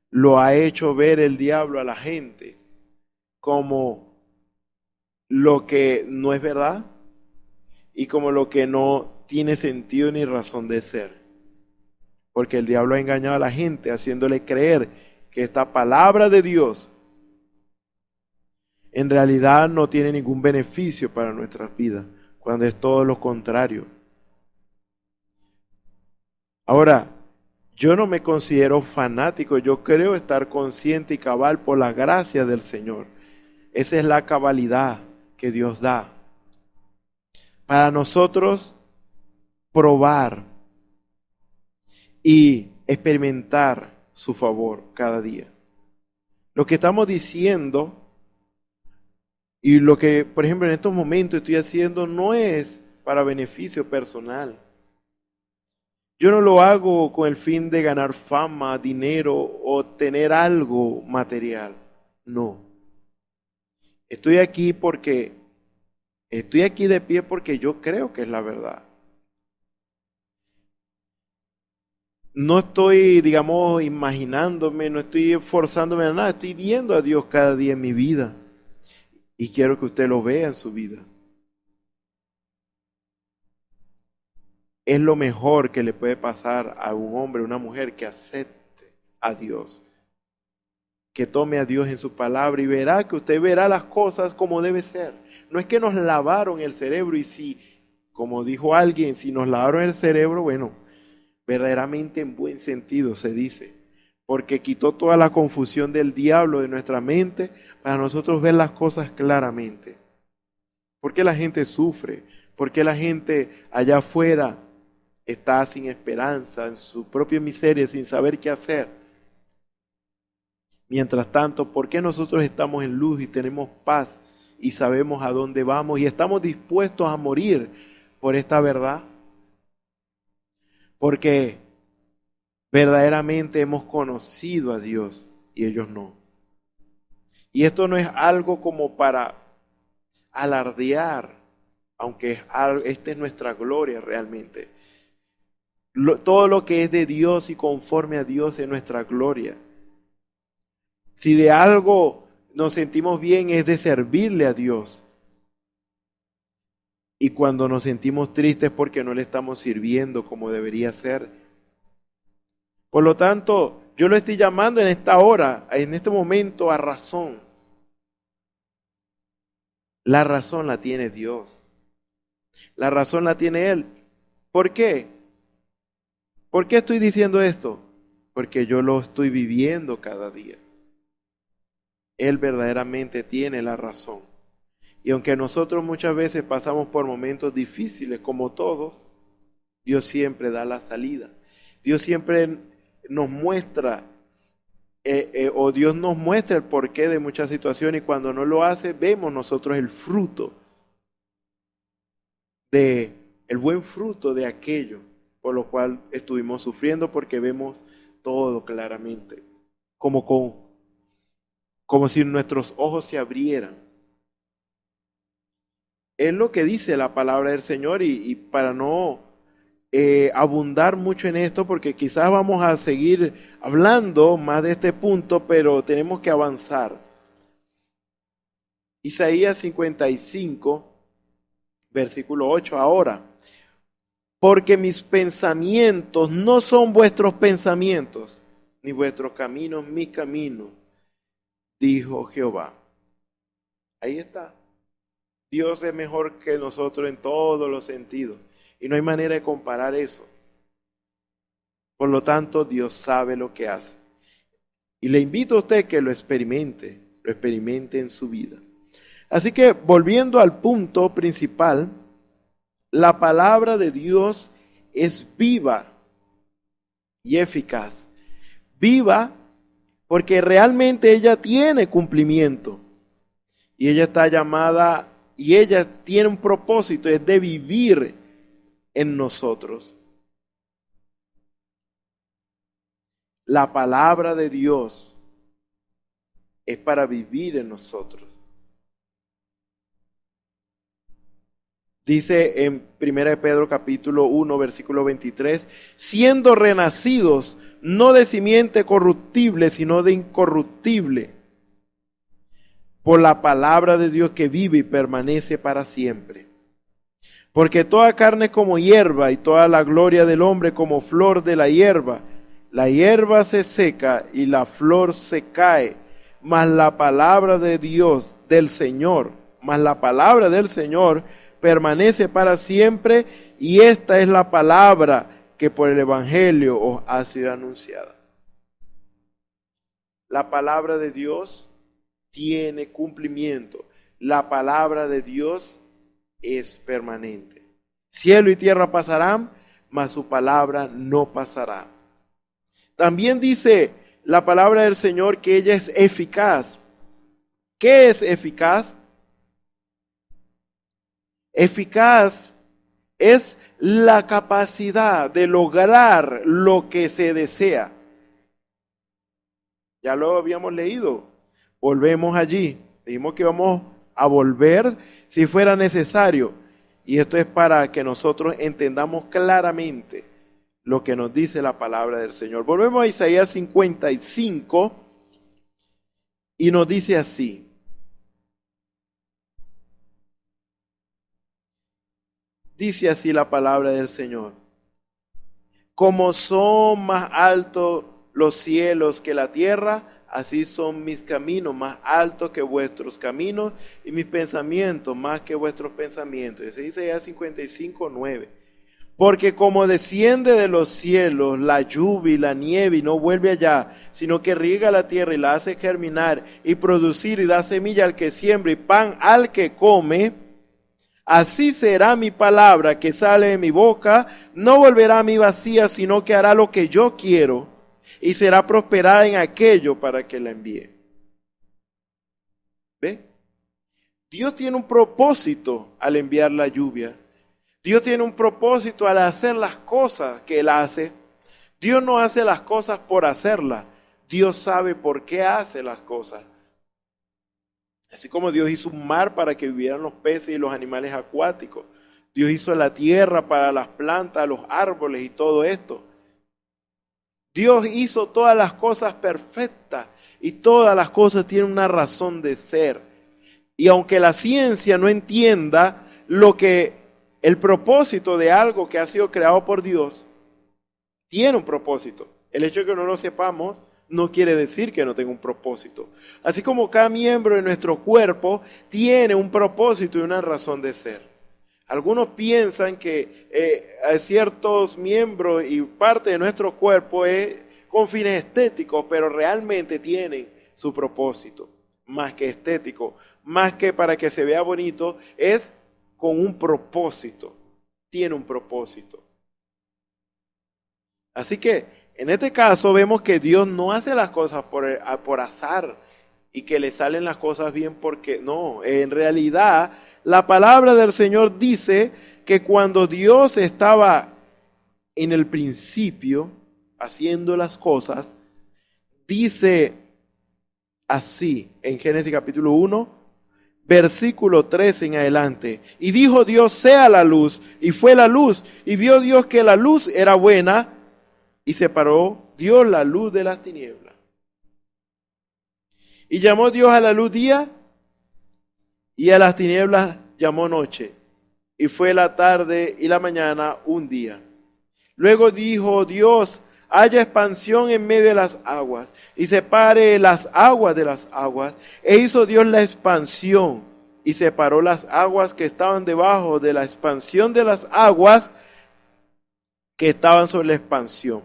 lo ha hecho ver el diablo a la gente como lo que no es verdad y como lo que no tiene sentido ni razón de ser. Porque el diablo ha engañado a la gente haciéndole creer que esta palabra de Dios en realidad no tiene ningún beneficio para nuestras vidas, cuando es todo lo contrario. Ahora, yo no me considero fanático, yo creo estar consciente y cabal por la gracia del Señor. Esa es la cabalidad que Dios da para nosotros probar y experimentar su favor cada día. Lo que estamos diciendo y lo que, por ejemplo, en estos momentos estoy haciendo no es para beneficio personal. Yo no lo hago con el fin de ganar fama, dinero o tener algo material. No. Estoy aquí de pie porque yo creo que es la verdad. No estoy, digamos, imaginándome, no estoy esforzándome a nada, estoy viendo a Dios cada día en mi vida. Y quiero que usted lo vea en su vida. Es lo mejor que le puede pasar a un hombre, una mujer que acepte a Dios. Que tome a Dios en su palabra y verá que usted verá las cosas como debe ser. No es que nos lavaron el cerebro y si, como dijo alguien, si nos lavaron el cerebro, bueno, verdaderamente en buen sentido se dice. Porque quitó toda la confusión del diablo de nuestra mente para nosotros ver las cosas claramente. ¿Por qué la gente sufre? ¿Por qué la gente allá afuera está sin esperanza, en su propia miseria, sin saber qué hacer? Mientras tanto, ¿por qué nosotros estamos en luz y tenemos paz y sabemos a dónde vamos y estamos dispuestos a morir por esta verdad? Porque verdaderamente hemos conocido a Dios y ellos no. Y esto no es algo como para alardear, aunque esta es nuestra gloria realmente. Todo lo que es de Dios y conforme a Dios es nuestra gloria. Si de algo nos sentimos bien es de servirle a Dios. Y cuando nos sentimos tristes porque no le estamos sirviendo como debería ser. Por lo tanto, yo lo estoy llamando en esta hora, en este momento, a razón. La razón la tiene Dios. La razón la tiene Él. ¿Por qué? ¿Por qué estoy diciendo esto? Porque yo lo estoy viviendo cada día. Él verdaderamente tiene la razón. Y aunque nosotros muchas veces pasamos por momentos difíciles, como todos, Dios siempre da la salida. Dios siempre nos muestra o Dios nos muestra el porqué de muchas situaciones y cuando no lo hace, vemos nosotros el fruto el buen fruto de aquello por lo cual estuvimos sufriendo, porque vemos todo claramente, como si nuestros ojos se abrieran. Es lo que dice la palabra del Señor y para no abundar mucho en esto, porque quizás vamos a seguir hablando más de este punto, pero tenemos que avanzar. Isaías 55, versículo 8, ahora, porque mis pensamientos no son vuestros pensamientos, ni vuestros caminos mis caminos, dijo Jehová. Ahí está. Dios es mejor que nosotros en todos los sentidos. Y no hay manera de comparar eso. Por lo tanto, Dios sabe lo que hace. Y le invito a usted que lo experimente en su vida. Así que, volviendo al punto principal, la palabra de Dios es viva y eficaz. Viva porque realmente ella tiene cumplimiento. Y ella está llamada, y ella tiene un propósito, es de vivir en nosotros. La palabra de Dios es para vivir en nosotros. Dice en 1 Pedro capítulo 1, versículo 23, siendo renacidos, no de simiente corruptible, sino de incorruptible, por la palabra de Dios que vive y permanece para siempre. Porque toda carne es como hierba, y toda la gloria del hombre como flor de la hierba. La hierba se seca y la flor se cae, mas la palabra de Dios, del Señor, permanece para siempre, y esta es la palabra que por el Evangelio os ha sido anunciada. La palabra de Dios tiene cumplimiento. La palabra de Dios es permanente. Cielo y tierra pasarán, mas su palabra no pasará. También dice la palabra del Señor que ella es eficaz. ¿Qué es eficaz? Eficaz es la capacidad de lograr lo que se desea. Ya lo habíamos leído. Volvemos allí. Dijimos que vamos a volver si fuera necesario. Y esto es para que nosotros entendamos claramente lo que nos dice la palabra del Señor. Volvemos a Isaías 55 y nos dice así. Dice así la palabra del Señor. Como son más altos los cielos que la tierra, así son mis caminos más altos que vuestros caminos, y mis pensamientos más que vuestros pensamientos. Ese dice ya 55:9. Porque como desciende de los cielos la lluvia y la nieve y no vuelve allá, sino que riega la tierra y la hace germinar y producir y da semilla al que siembra y pan al que come, así será mi palabra que sale de mi boca, no volverá a mí vacía, sino que hará lo que yo quiero y será prosperada en aquello para que la envíe. ¿Ve? Dios tiene un propósito al enviar la lluvia. Dios tiene un propósito al hacer las cosas que Él hace. Dios no hace las cosas por hacerlas. Dios sabe por qué hace las cosas. Así como Dios hizo un mar para que vivieran los peces y los animales acuáticos. Dios hizo la tierra para las plantas, los árboles y todo esto. Dios hizo todas las cosas perfectas y todas las cosas tienen una razón de ser. Y aunque la ciencia no entienda el propósito de algo que ha sido creado por Dios, tiene un propósito. El hecho de que no lo sepamos no quiere decir que no tenga un propósito. Así como cada miembro de nuestro cuerpo tiene un propósito y una razón de ser. Algunos piensan que ciertos miembros y parte de nuestro cuerpo es con fines estéticos, pero realmente tienen su propósito, más que estético, más que para que se vea bonito, es con un propósito, tiene un propósito. Así que En este caso vemos que Dios no hace las cosas por azar y que le salen las cosas bien porque no. En realidad, la palabra del Señor dice que cuando Dios estaba en el principio haciendo las cosas, dice así en Génesis capítulo 1, versículo 13 en adelante. Y dijo Dios, sea la luz, y fue la luz. Y vio Dios que la luz era buena, y separó Dios la luz de las tinieblas. Y llamó Dios a la luz día, y a las tinieblas llamó noche. Y fue la tarde y la mañana un día. Luego dijo Dios, haya expansión en medio de las aguas, y separe las aguas de las aguas. E hizo Dios la expansión, y separó las aguas que estaban debajo de la expansión de las aguas que estaban sobre la expansión.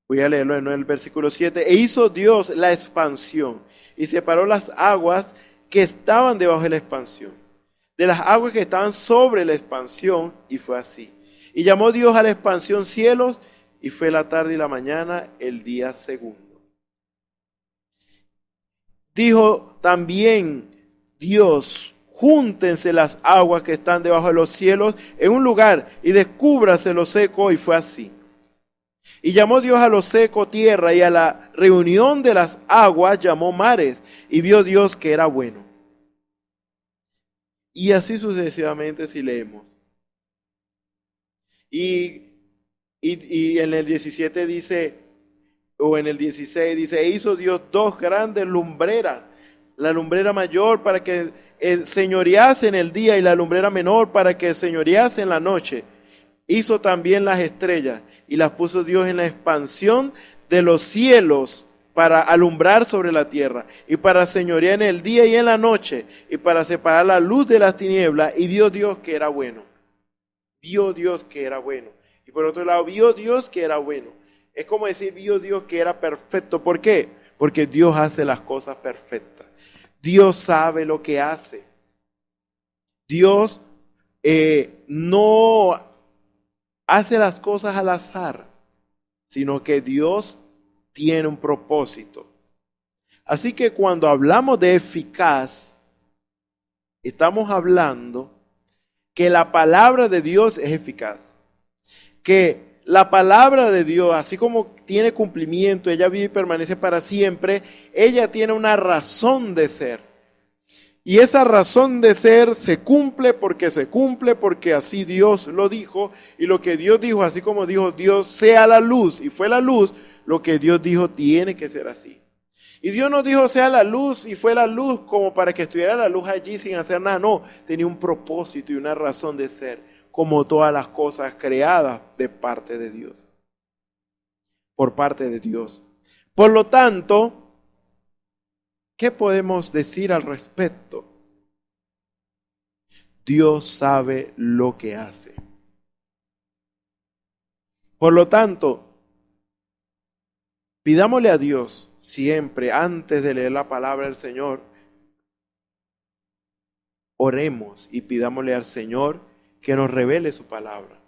Voy a leerlo en el versículo 7. E hizo Dios la expansión, y separó las aguas que estaban debajo de la expansión de las aguas que estaban sobre la expansión, y fue así. Y llamó Dios a la expansión cielos, y fue la tarde y la mañana el día segundo. Dijo también Dios, júntense las aguas que están debajo de los cielos en un lugar, y descúbrase lo seco, y fue así. Y llamó Dios a lo seco tierra, y a la reunión de las aguas llamó mares, y vio Dios que era bueno. Y así sucesivamente si leemos. Y en el 17 dice, o en el 16 dice, e hizo Dios dos grandes lumbreras, la lumbrera mayor para que señorease en el día, y la lumbrera menor para que señorease en la noche. Hizo también las estrellas, y las puso Dios en la expansión de los cielos, para alumbrar sobre la tierra, y para señorear en el día y en la noche, y para separar la luz de las tinieblas. Y vio Dios que era bueno. Vio Dios que era bueno. Y por otro lado, vio Dios que era bueno. Es como decir, vio Dios que era perfecto. ¿Por qué? Porque Dios hace las cosas perfectas. Dios sabe lo que hace. Dios no hace las cosas al azar, sino que Dios tiene un propósito. Así que cuando hablamos de eficaz, estamos hablando que la palabra de Dios es eficaz. Que la palabra de Dios, así como tiene cumplimiento, ella vive y permanece para siempre, ella tiene una razón de ser. Y esa razón de ser se cumple porque así Dios lo dijo. Y lo que Dios dijo, así como dijo Dios, sea la luz, y fue la luz, lo que Dios dijo tiene que ser así. Y Dios no dijo sea la luz y fue la luz como para que estuviera la luz allí sin hacer nada. No, tenía un propósito y una razón de ser, como todas las cosas creadas de parte de Dios. Por parte de Dios. Por lo tanto, ¿qué podemos decir al respecto? Dios sabe lo que hace. Por lo tanto, pidámosle a Dios siempre, antes de leer la palabra del Señor, oremos y pidámosle al Señor que nos revele su palabra.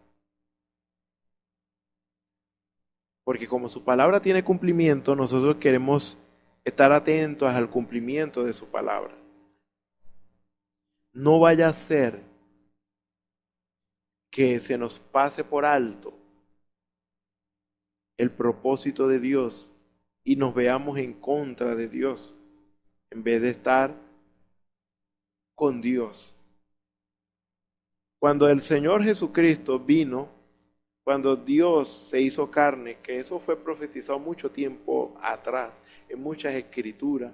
Porque como su palabra tiene cumplimiento, nosotros queremos estar atentos al cumplimiento de su palabra. No vaya a ser que se nos pase por alto el propósito de Dios y nos veamos en contra de Dios en vez de estar con Dios. Cuando el Señor Jesucristo vino, cuando Dios se hizo carne, que eso fue profetizado mucho tiempo atrás, en muchas escrituras,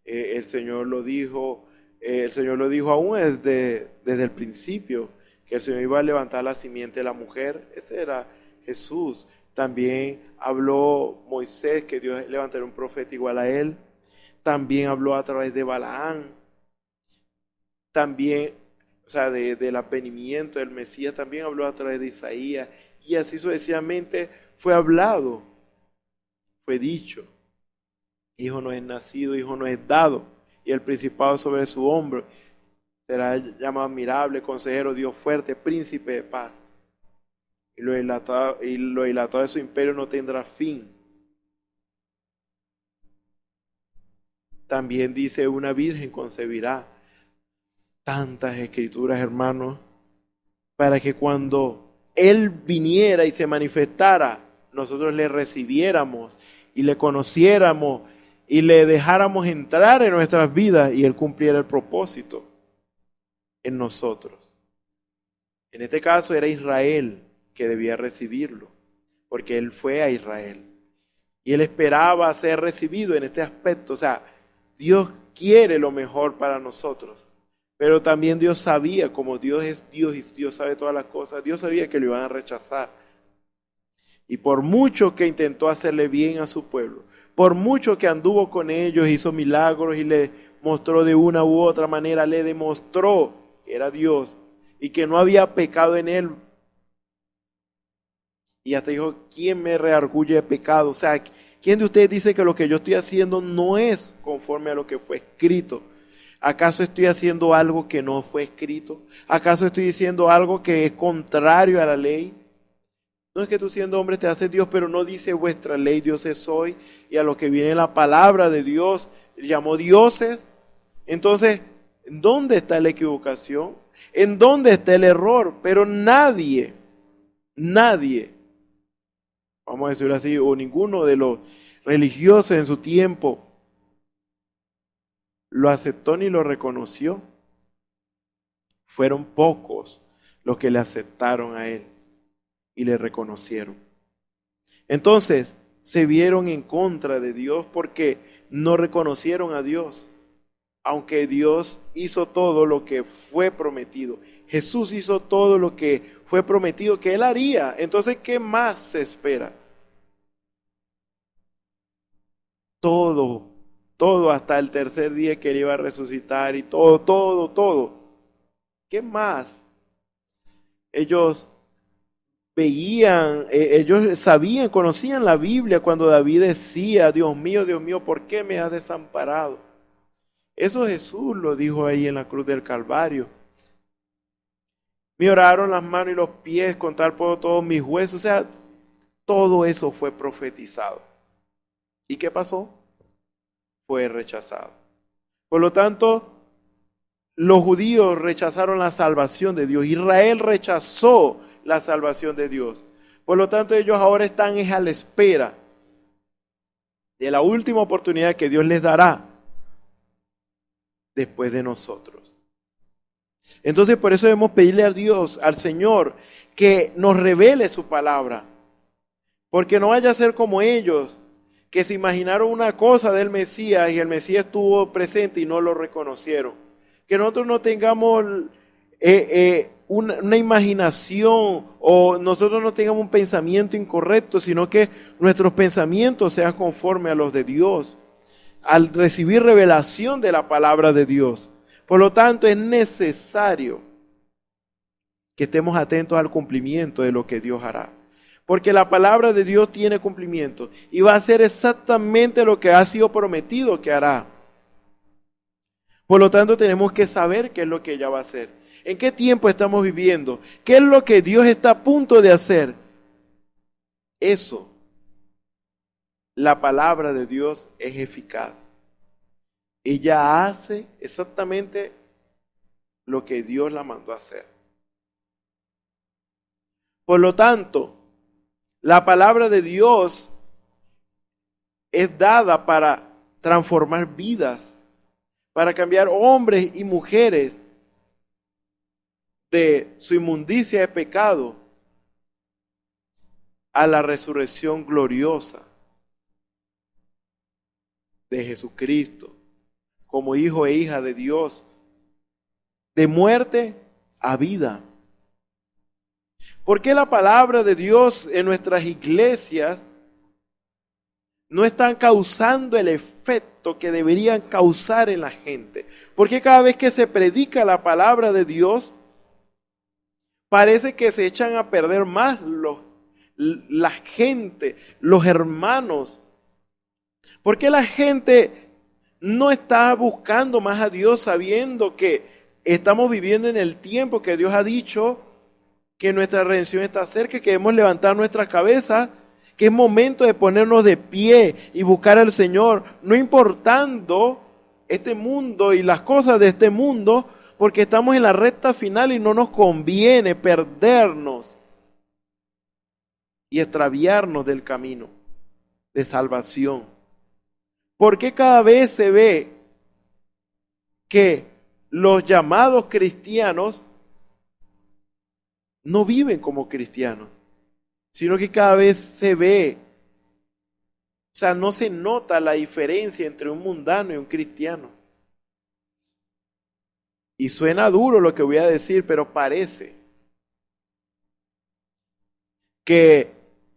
el Señor lo dijo aún desde el principio, que el Señor iba a levantar la simiente de la mujer. Ese era Jesús. También habló Moisés que Dios levantaría un profeta igual a él. También habló a través de Balaán. También, del advenimiento del Mesías, también habló a través de Isaías. Y así sucesivamente fue hablado, fue dicho. Hijo no es nacido, hijo no es dado, y el principado sobre su hombro. Será llamado admirable, consejero, Dios fuerte, príncipe de paz. y lo dilatado de su imperio no tendrá fin. También dice, una virgen concebirá. Tantas escrituras, hermanos, para que cuando Él viniera y se manifestara, nosotros le recibiéramos y le conociéramos y le dejáramos entrar en nuestras vidas y Él cumpliera el propósito en nosotros. En este caso era Israel que debía recibirlo, porque Él fue a Israel y Él esperaba ser recibido en este aspecto. O sea, Dios quiere lo mejor para nosotros, pero también Dios sabía, como Dios es Dios y Dios sabe todas las cosas, Dios sabía que lo iban a rechazar. Y por mucho que intentó hacerle bien a su pueblo, por mucho que anduvo con ellos, hizo milagros y le mostró de una u otra manera, le demostró que era Dios y que no había pecado en él. Y hasta dijo, ¿quién me reargulle de pecado? O sea, ¿quién de ustedes dice que lo que yo estoy haciendo no es conforme a lo que fue escrito? ¿Acaso estoy haciendo algo que no fue escrito? ¿Acaso estoy diciendo algo que es contrario a la ley? No es que tú siendo hombre te haces Dios, pero no dice vuestra ley, Dios es hoy, y a lo que viene la palabra de Dios, llamó dioses. Entonces, ¿en dónde está la equivocación? ¿En dónde está el error? Pero nadie, vamos a decirlo así, o ninguno de los religiosos en su tiempo lo aceptó ni lo reconoció. Fueron pocos los que le aceptaron a él y le reconocieron. Entonces se vieron en contra de Dios porque no reconocieron a Dios, aunque Dios hizo todo lo que fue prometido. Jesús hizo todo lo que fue prometido que Él haría. Entonces, ¿qué más se espera? Todo hasta el tercer día que Él iba a resucitar y todo. ¿Qué más? Ellos veían, ellos sabían, conocían la Biblia cuando David decía, Dios mío, ¿por qué me has desamparado? Eso Jesús lo dijo ahí en la cruz del Calvario. Me oraron las manos y los pies, con tal puedo todos mis huesos. O sea, todo eso fue profetizado. ¿Y qué pasó? Fue rechazado. Por lo tanto, los judíos rechazaron la salvación de Dios. Israel rechazó la salvación de Dios. Por lo tanto, ellos ahora están a la espera de la última oportunidad que Dios les dará después de nosotros. Entonces, por eso debemos pedirle a Dios, al Señor, que nos revele su palabra. Porque no vaya a ser como ellos, que se imaginaron una cosa del Mesías y el Mesías estuvo presente y no lo reconocieron. Que nosotros no tengamos una imaginación o nosotros no tengamos un pensamiento incorrecto, sino que nuestros pensamientos sean conformes a los de Dios, al recibir revelación de la palabra de Dios. Por lo tanto, es necesario que estemos atentos al cumplimiento de lo que Dios hará. Porque la palabra de Dios tiene cumplimiento y va a hacer exactamente lo que ha sido prometido que hará. Por lo tanto, tenemos que saber qué es lo que ella va a hacer. ¿En qué tiempo estamos viviendo? ¿Qué es lo que Dios está a punto de hacer? Eso, la palabra de Dios es eficaz. Ella hace exactamente lo que Dios la mandó a hacer. Por lo tanto, la palabra de Dios es dada para transformar vidas, para cambiar hombres y mujeres de su inmundicia de pecado a la resurrección gloriosa de Jesucristo como hijo e hija de Dios, de muerte a vida. ¿Por qué la palabra de Dios en nuestras iglesias no están causando el efecto que deberían causar en la gente? ¿Por qué cada vez que se predica la palabra de Dios, parece que se echan a perder más la gente, los hermanos? ¿Por qué la gente no está buscando más a Dios sabiendo que estamos viviendo en el tiempo que Dios ha dicho que nuestra redención está cerca, que debemos levantar nuestra cabeza, que es momento de ponernos de pie y buscar al Señor, no importando este mundo y las cosas de este mundo, porque estamos en la recta final y no nos conviene perdernos y extraviarnos del camino de salvación. Porque cada vez se ve que los llamados cristianos no viven como cristianos, sino que cada vez se ve, o sea, no se nota la diferencia entre un mundano y un cristiano. Y suena duro lo que voy a decir, pero parece que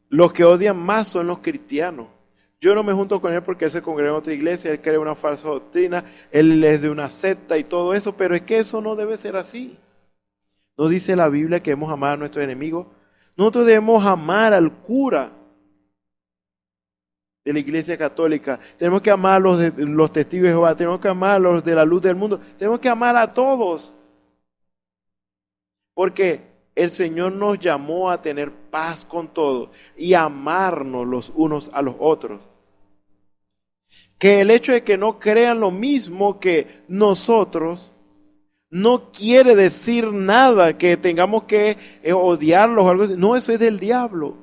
los que odian más son los cristianos. Yo no me junto con él porque él se congrega en otra iglesia, él cree una falsa doctrina, él es de una secta y todo eso, pero es que eso no debe ser así. ¿No dice la Biblia que debemos amar a nuestros enemigos? Nosotros debemos amar al cura de la iglesia católica, tenemos que amar a los testigos de Jehová, tenemos que amar a los de la luz del mundo, tenemos que amar a todos, porque el Señor nos llamó a tener paz con todos y amarnos los unos a los otros. Que el hecho de que no crean lo mismo que nosotros no quiere decir nada que tengamos que odiarlos o algo así. No, eso es del diablo.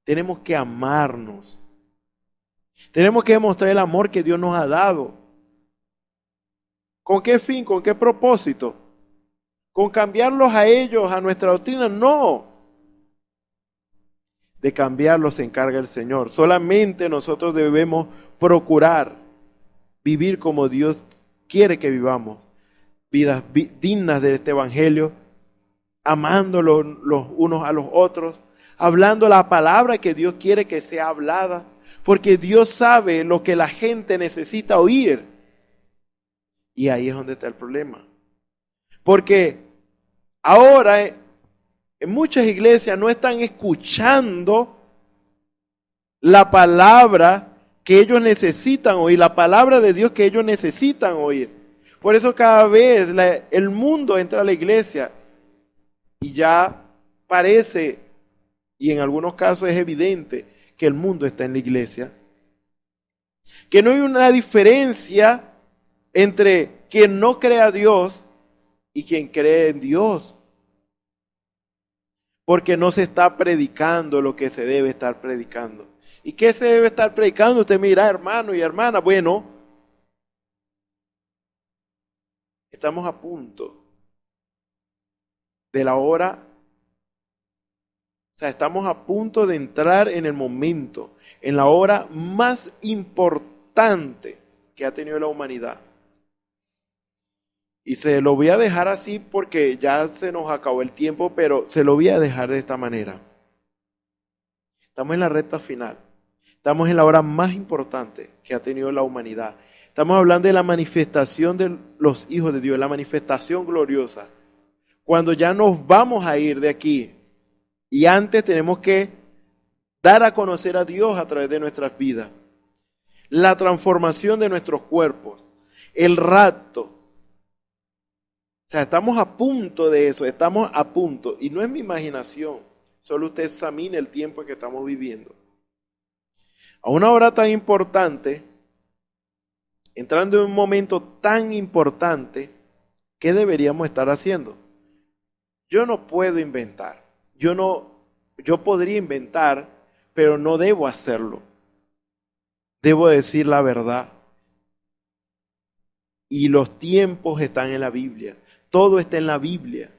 Tenemos que amarnos. Tenemos que demostrar el amor que Dios nos ha dado. ¿Con qué fin? ¿Con qué propósito? ¿Con cambiarlos a ellos, a nuestra doctrina? No. De cambiarlos se encarga el Señor. Solamente nosotros debemos procurar vivir como Dios quiere que vivamos. Vidas dignas de este evangelio, amándolos los unos a los otros, hablando la palabra que Dios quiere que sea hablada, porque Dios sabe lo que la gente necesita oír. Y ahí es donde está el problema. Porque ahora en muchas iglesias no están escuchando la palabra que ellos necesitan oír, la palabra de Dios que ellos necesitan oír. Por eso cada vez el mundo entra a la iglesia y ya parece, y en algunos casos es evidente, que el mundo está en la iglesia. Que no hay una diferencia entre quien no cree a Dios y quien cree en Dios. Porque no se está predicando lo que se debe estar predicando. ¿Y qué se debe estar predicando? Usted me dirá, hermano y hermana, bueno, estamos a punto de la hora, o sea, estamos a punto de entrar en el momento, en la hora más importante que ha tenido la humanidad. Y se lo voy a dejar así porque ya se nos acabó el tiempo, pero se lo voy a dejar de esta manera. Estamos en la recta final. Estamos en la hora más importante que ha tenido la humanidad. Estamos hablando de la manifestación de los hijos de Dios, la manifestación gloriosa. Cuando ya nos vamos a ir de aquí. Y antes tenemos que dar a conocer a Dios a través de nuestras vidas. La transformación de nuestros cuerpos. El rapto. O sea, estamos a punto de eso, estamos a punto. Y no es mi imaginación. Solo usted examine el tiempo que estamos viviendo. A una hora tan importante, entrando en un momento tan importante, ¿qué deberíamos estar haciendo? Yo no puedo inventar. Yo podría inventar, pero no debo hacerlo. Debo decir la verdad. Y los tiempos están en la Biblia. Todo está en la Biblia.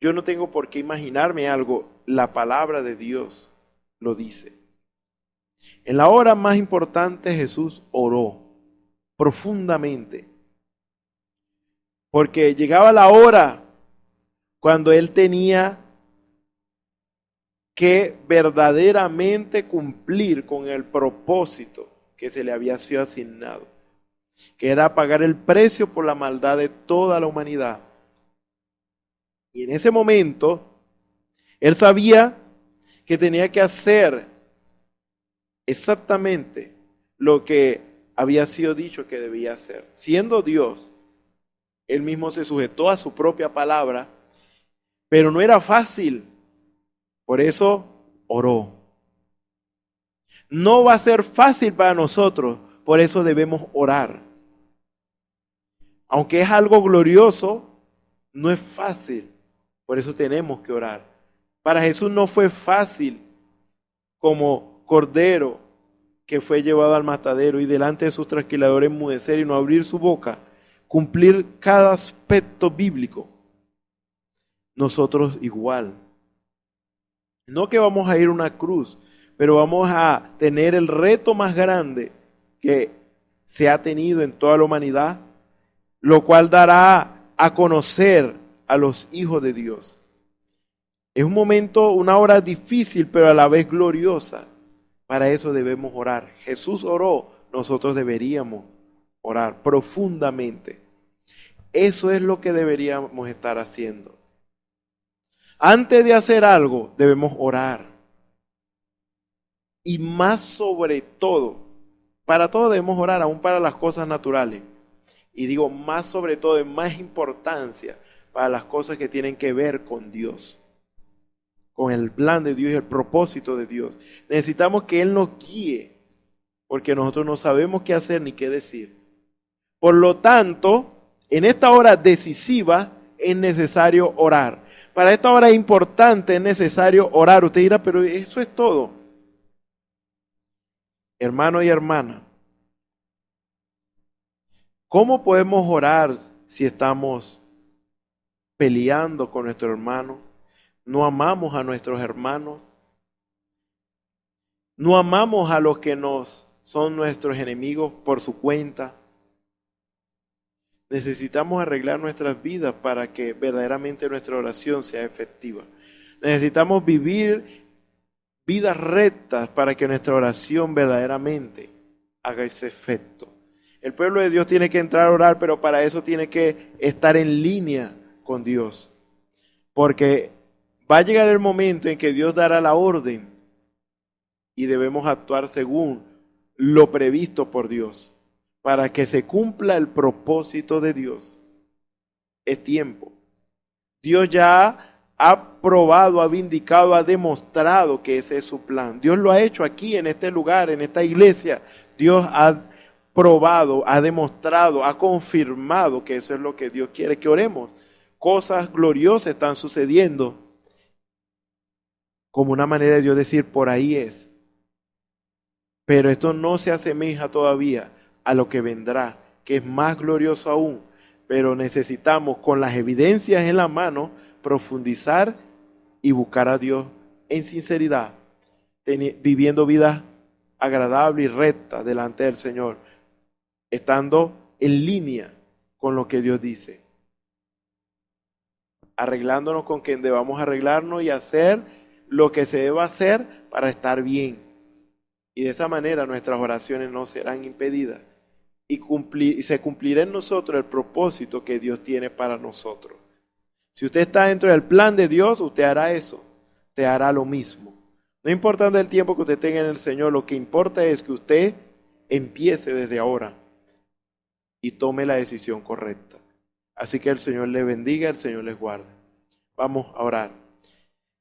Yo no tengo por qué imaginarme algo. La palabra de Dios lo dice. En la hora más importante Jesús oró profundamente. Porque llegaba la hora cuando Él tenía que verdaderamente cumplir con el propósito que se le había sido asignado, que era pagar el precio por la maldad de toda la humanidad. Y en ese momento, Él sabía que tenía que hacer exactamente lo que había sido dicho que debía hacer. Siendo Dios, Él mismo se sujetó a su propia palabra, pero no era fácil. Por eso oró. No va a ser fácil para nosotros, por eso debemos orar. Aunque es algo glorioso, no es fácil, por eso tenemos que orar. Para Jesús no fue fácil como cordero que fue llevado al matadero y delante de sus trasquiladores enmudecer y no abrir su boca, cumplir cada aspecto bíblico. Nosotros igual. No que vamos a ir a una cruz, pero vamos a tener el reto más grande que se ha tenido en toda la humanidad, lo cual dará a conocer a los hijos de Dios. Es un momento, una hora difícil, pero a la vez gloriosa. Para eso debemos orar. Jesús oró, nosotros deberíamos orar profundamente. Eso es lo que deberíamos estar haciendo. Antes de hacer algo, debemos orar. Y más sobre todo, para todo debemos orar, aún para las cosas naturales. Y digo más sobre todo, de más importancia para las cosas que tienen que ver con Dios, con el plan de Dios y el propósito de Dios. Necesitamos que Él nos guíe, porque nosotros no sabemos qué hacer ni qué decir. Por lo tanto, en esta hora decisiva es necesario orar. Para esta hora importante es necesario orar. Usted dirá, pero eso es todo. Hermano y hermana, ¿cómo podemos orar si estamos peleando con nuestro hermano? No amamos a nuestros hermanos. No amamos a los que son nuestros enemigos por su cuenta. Necesitamos arreglar nuestras vidas para que verdaderamente nuestra oración sea efectiva. Necesitamos vivir vidas rectas para que nuestra oración verdaderamente haga ese efecto. El pueblo de Dios tiene que entrar a orar, pero para eso tiene que estar en línea con Dios. Porque va a llegar el momento en que Dios dará la orden y debemos actuar según lo previsto por Dios para que se cumpla el propósito de Dios. Es tiempo. Dios ya ha probado, ha vindicado, ha demostrado que ese es su plan. Dios lo ha hecho aquí en este lugar, en esta iglesia. Dios ha probado, ha demostrado, ha confirmado que eso es lo que Dios quiere que oremos. Cosas gloriosas están sucediendo como una manera de Dios decir, por ahí es. Pero esto no se asemeja todavía a lo que vendrá, que es más glorioso aún. Pero necesitamos, con las evidencias en la mano, profundizar y buscar a Dios en sinceridad, viviendo vidas agradables y rectas delante del Señor, estando en línea con lo que Dios dice, arreglándonos con quien debamos arreglarnos y hacer lo que se deba hacer para estar bien. Y de esa manera nuestras oraciones no serán impedidas y se cumplirá en nosotros el propósito que Dios tiene para nosotros. Si usted está dentro del plan de Dios, usted hará eso, usted hará lo mismo. No importando el tiempo que usted tenga en el Señor, lo que importa es que usted empiece desde ahora y tome la decisión correcta. Así que el Señor les bendiga, el Señor les guarde. Vamos a orar.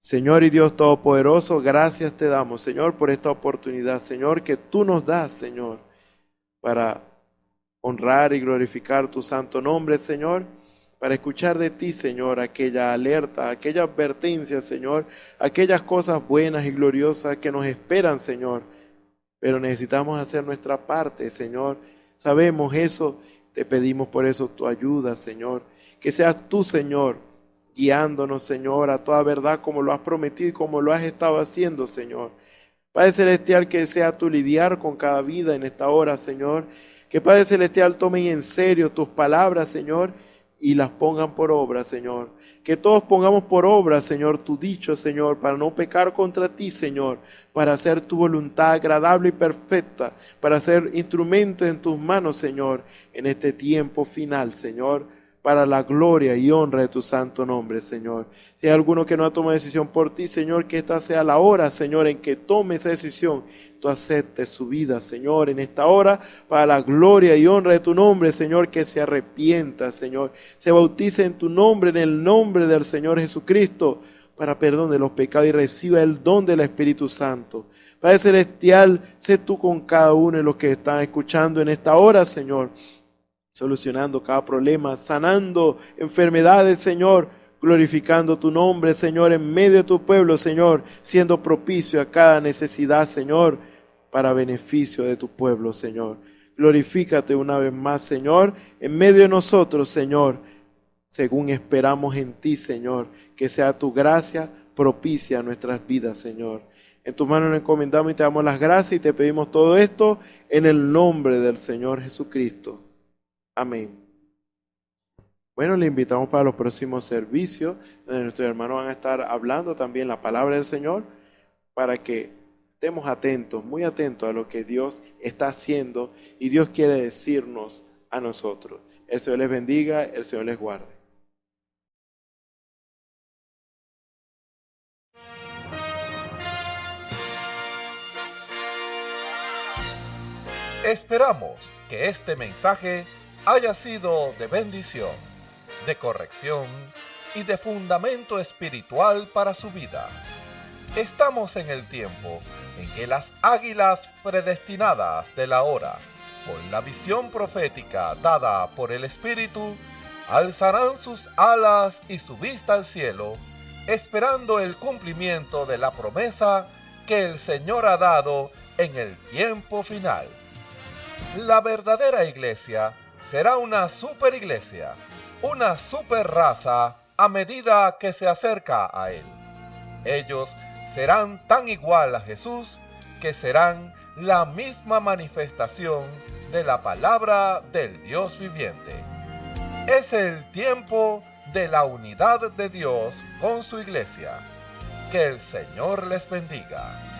Señor y Dios Todopoderoso, gracias te damos, Señor, por esta oportunidad, Señor, que tú nos das, Señor, para honrar y glorificar tu santo nombre, Señor, para escuchar de ti, Señor, aquella alerta, aquella advertencia, Señor, aquellas cosas buenas y gloriosas que nos esperan, Señor. Pero necesitamos hacer nuestra parte, Señor. Sabemos eso, te pedimos por eso tu ayuda, Señor. Que seas tú, Señor, guiándonos, Señor, a toda verdad como lo has prometido y como lo has estado haciendo, Señor. Padre Celestial, que sea tu lidiar con cada vida en esta hora, Señor. Que Padre Celestial tomen en serio tus palabras, Señor, y las pongan por obra, Señor. Que todos pongamos por obra, Señor, tu dicho, Señor, para no pecar contra ti, Señor, para hacer tu voluntad agradable y perfecta, para ser instrumentos en tus manos, Señor, en este tiempo final, Señor, para la gloria y honra de tu santo nombre, Señor. Si hay alguno que no ha tomado decisión por ti, Señor, que esta sea la hora, Señor, en que tome esa decisión. tú aceptes su vida, Señor, en esta hora, para la gloria y honra de tu nombre, Señor, que se arrepienta, Señor, se bautice en tu nombre, en el nombre del Señor Jesucristo, para perdón de los pecados y reciba el don del Espíritu Santo. Padre Celestial, sé tú con cada uno de los que están escuchando en esta hora, Señor, solucionando cada problema, sanando enfermedades, Señor, glorificando tu nombre, Señor, en medio de tu pueblo, Señor, siendo propicio a cada necesidad, Señor, para beneficio de tu pueblo, Señor. Glorifícate una vez más, Señor, en medio de nosotros, Señor, según esperamos en ti, Señor, que sea tu gracia propicia a nuestras vidas, Señor. En tus manos nos encomendamos y te damos las gracias y te pedimos todo esto en el nombre del Señor Jesucristo. Amén. Bueno, le invitamos para los próximos servicios, donde nuestros hermanos van a estar hablando también la palabra del Señor, para que estemos atentos, muy atentos a lo que Dios está haciendo y Dios quiere decirnos a nosotros. El Señor les bendiga, el Señor les guarde. Esperamos que este mensaje haya sido de bendición, de corrección y de fundamento espiritual para su vida. Estamos en el tiempo en que las águilas predestinadas de la hora, con la visión profética dada por el Espíritu, alzarán sus alas y su vista al cielo, esperando el cumplimiento de la promesa que el Señor ha dado en el tiempo final. La verdadera iglesia será una superiglesia, una superraza a medida que se acerca a Él. Ellos serán tan igual a Jesús que serán la misma manifestación de la palabra del Dios viviente. Es el tiempo de la unidad de Dios con su iglesia. Que el Señor les bendiga.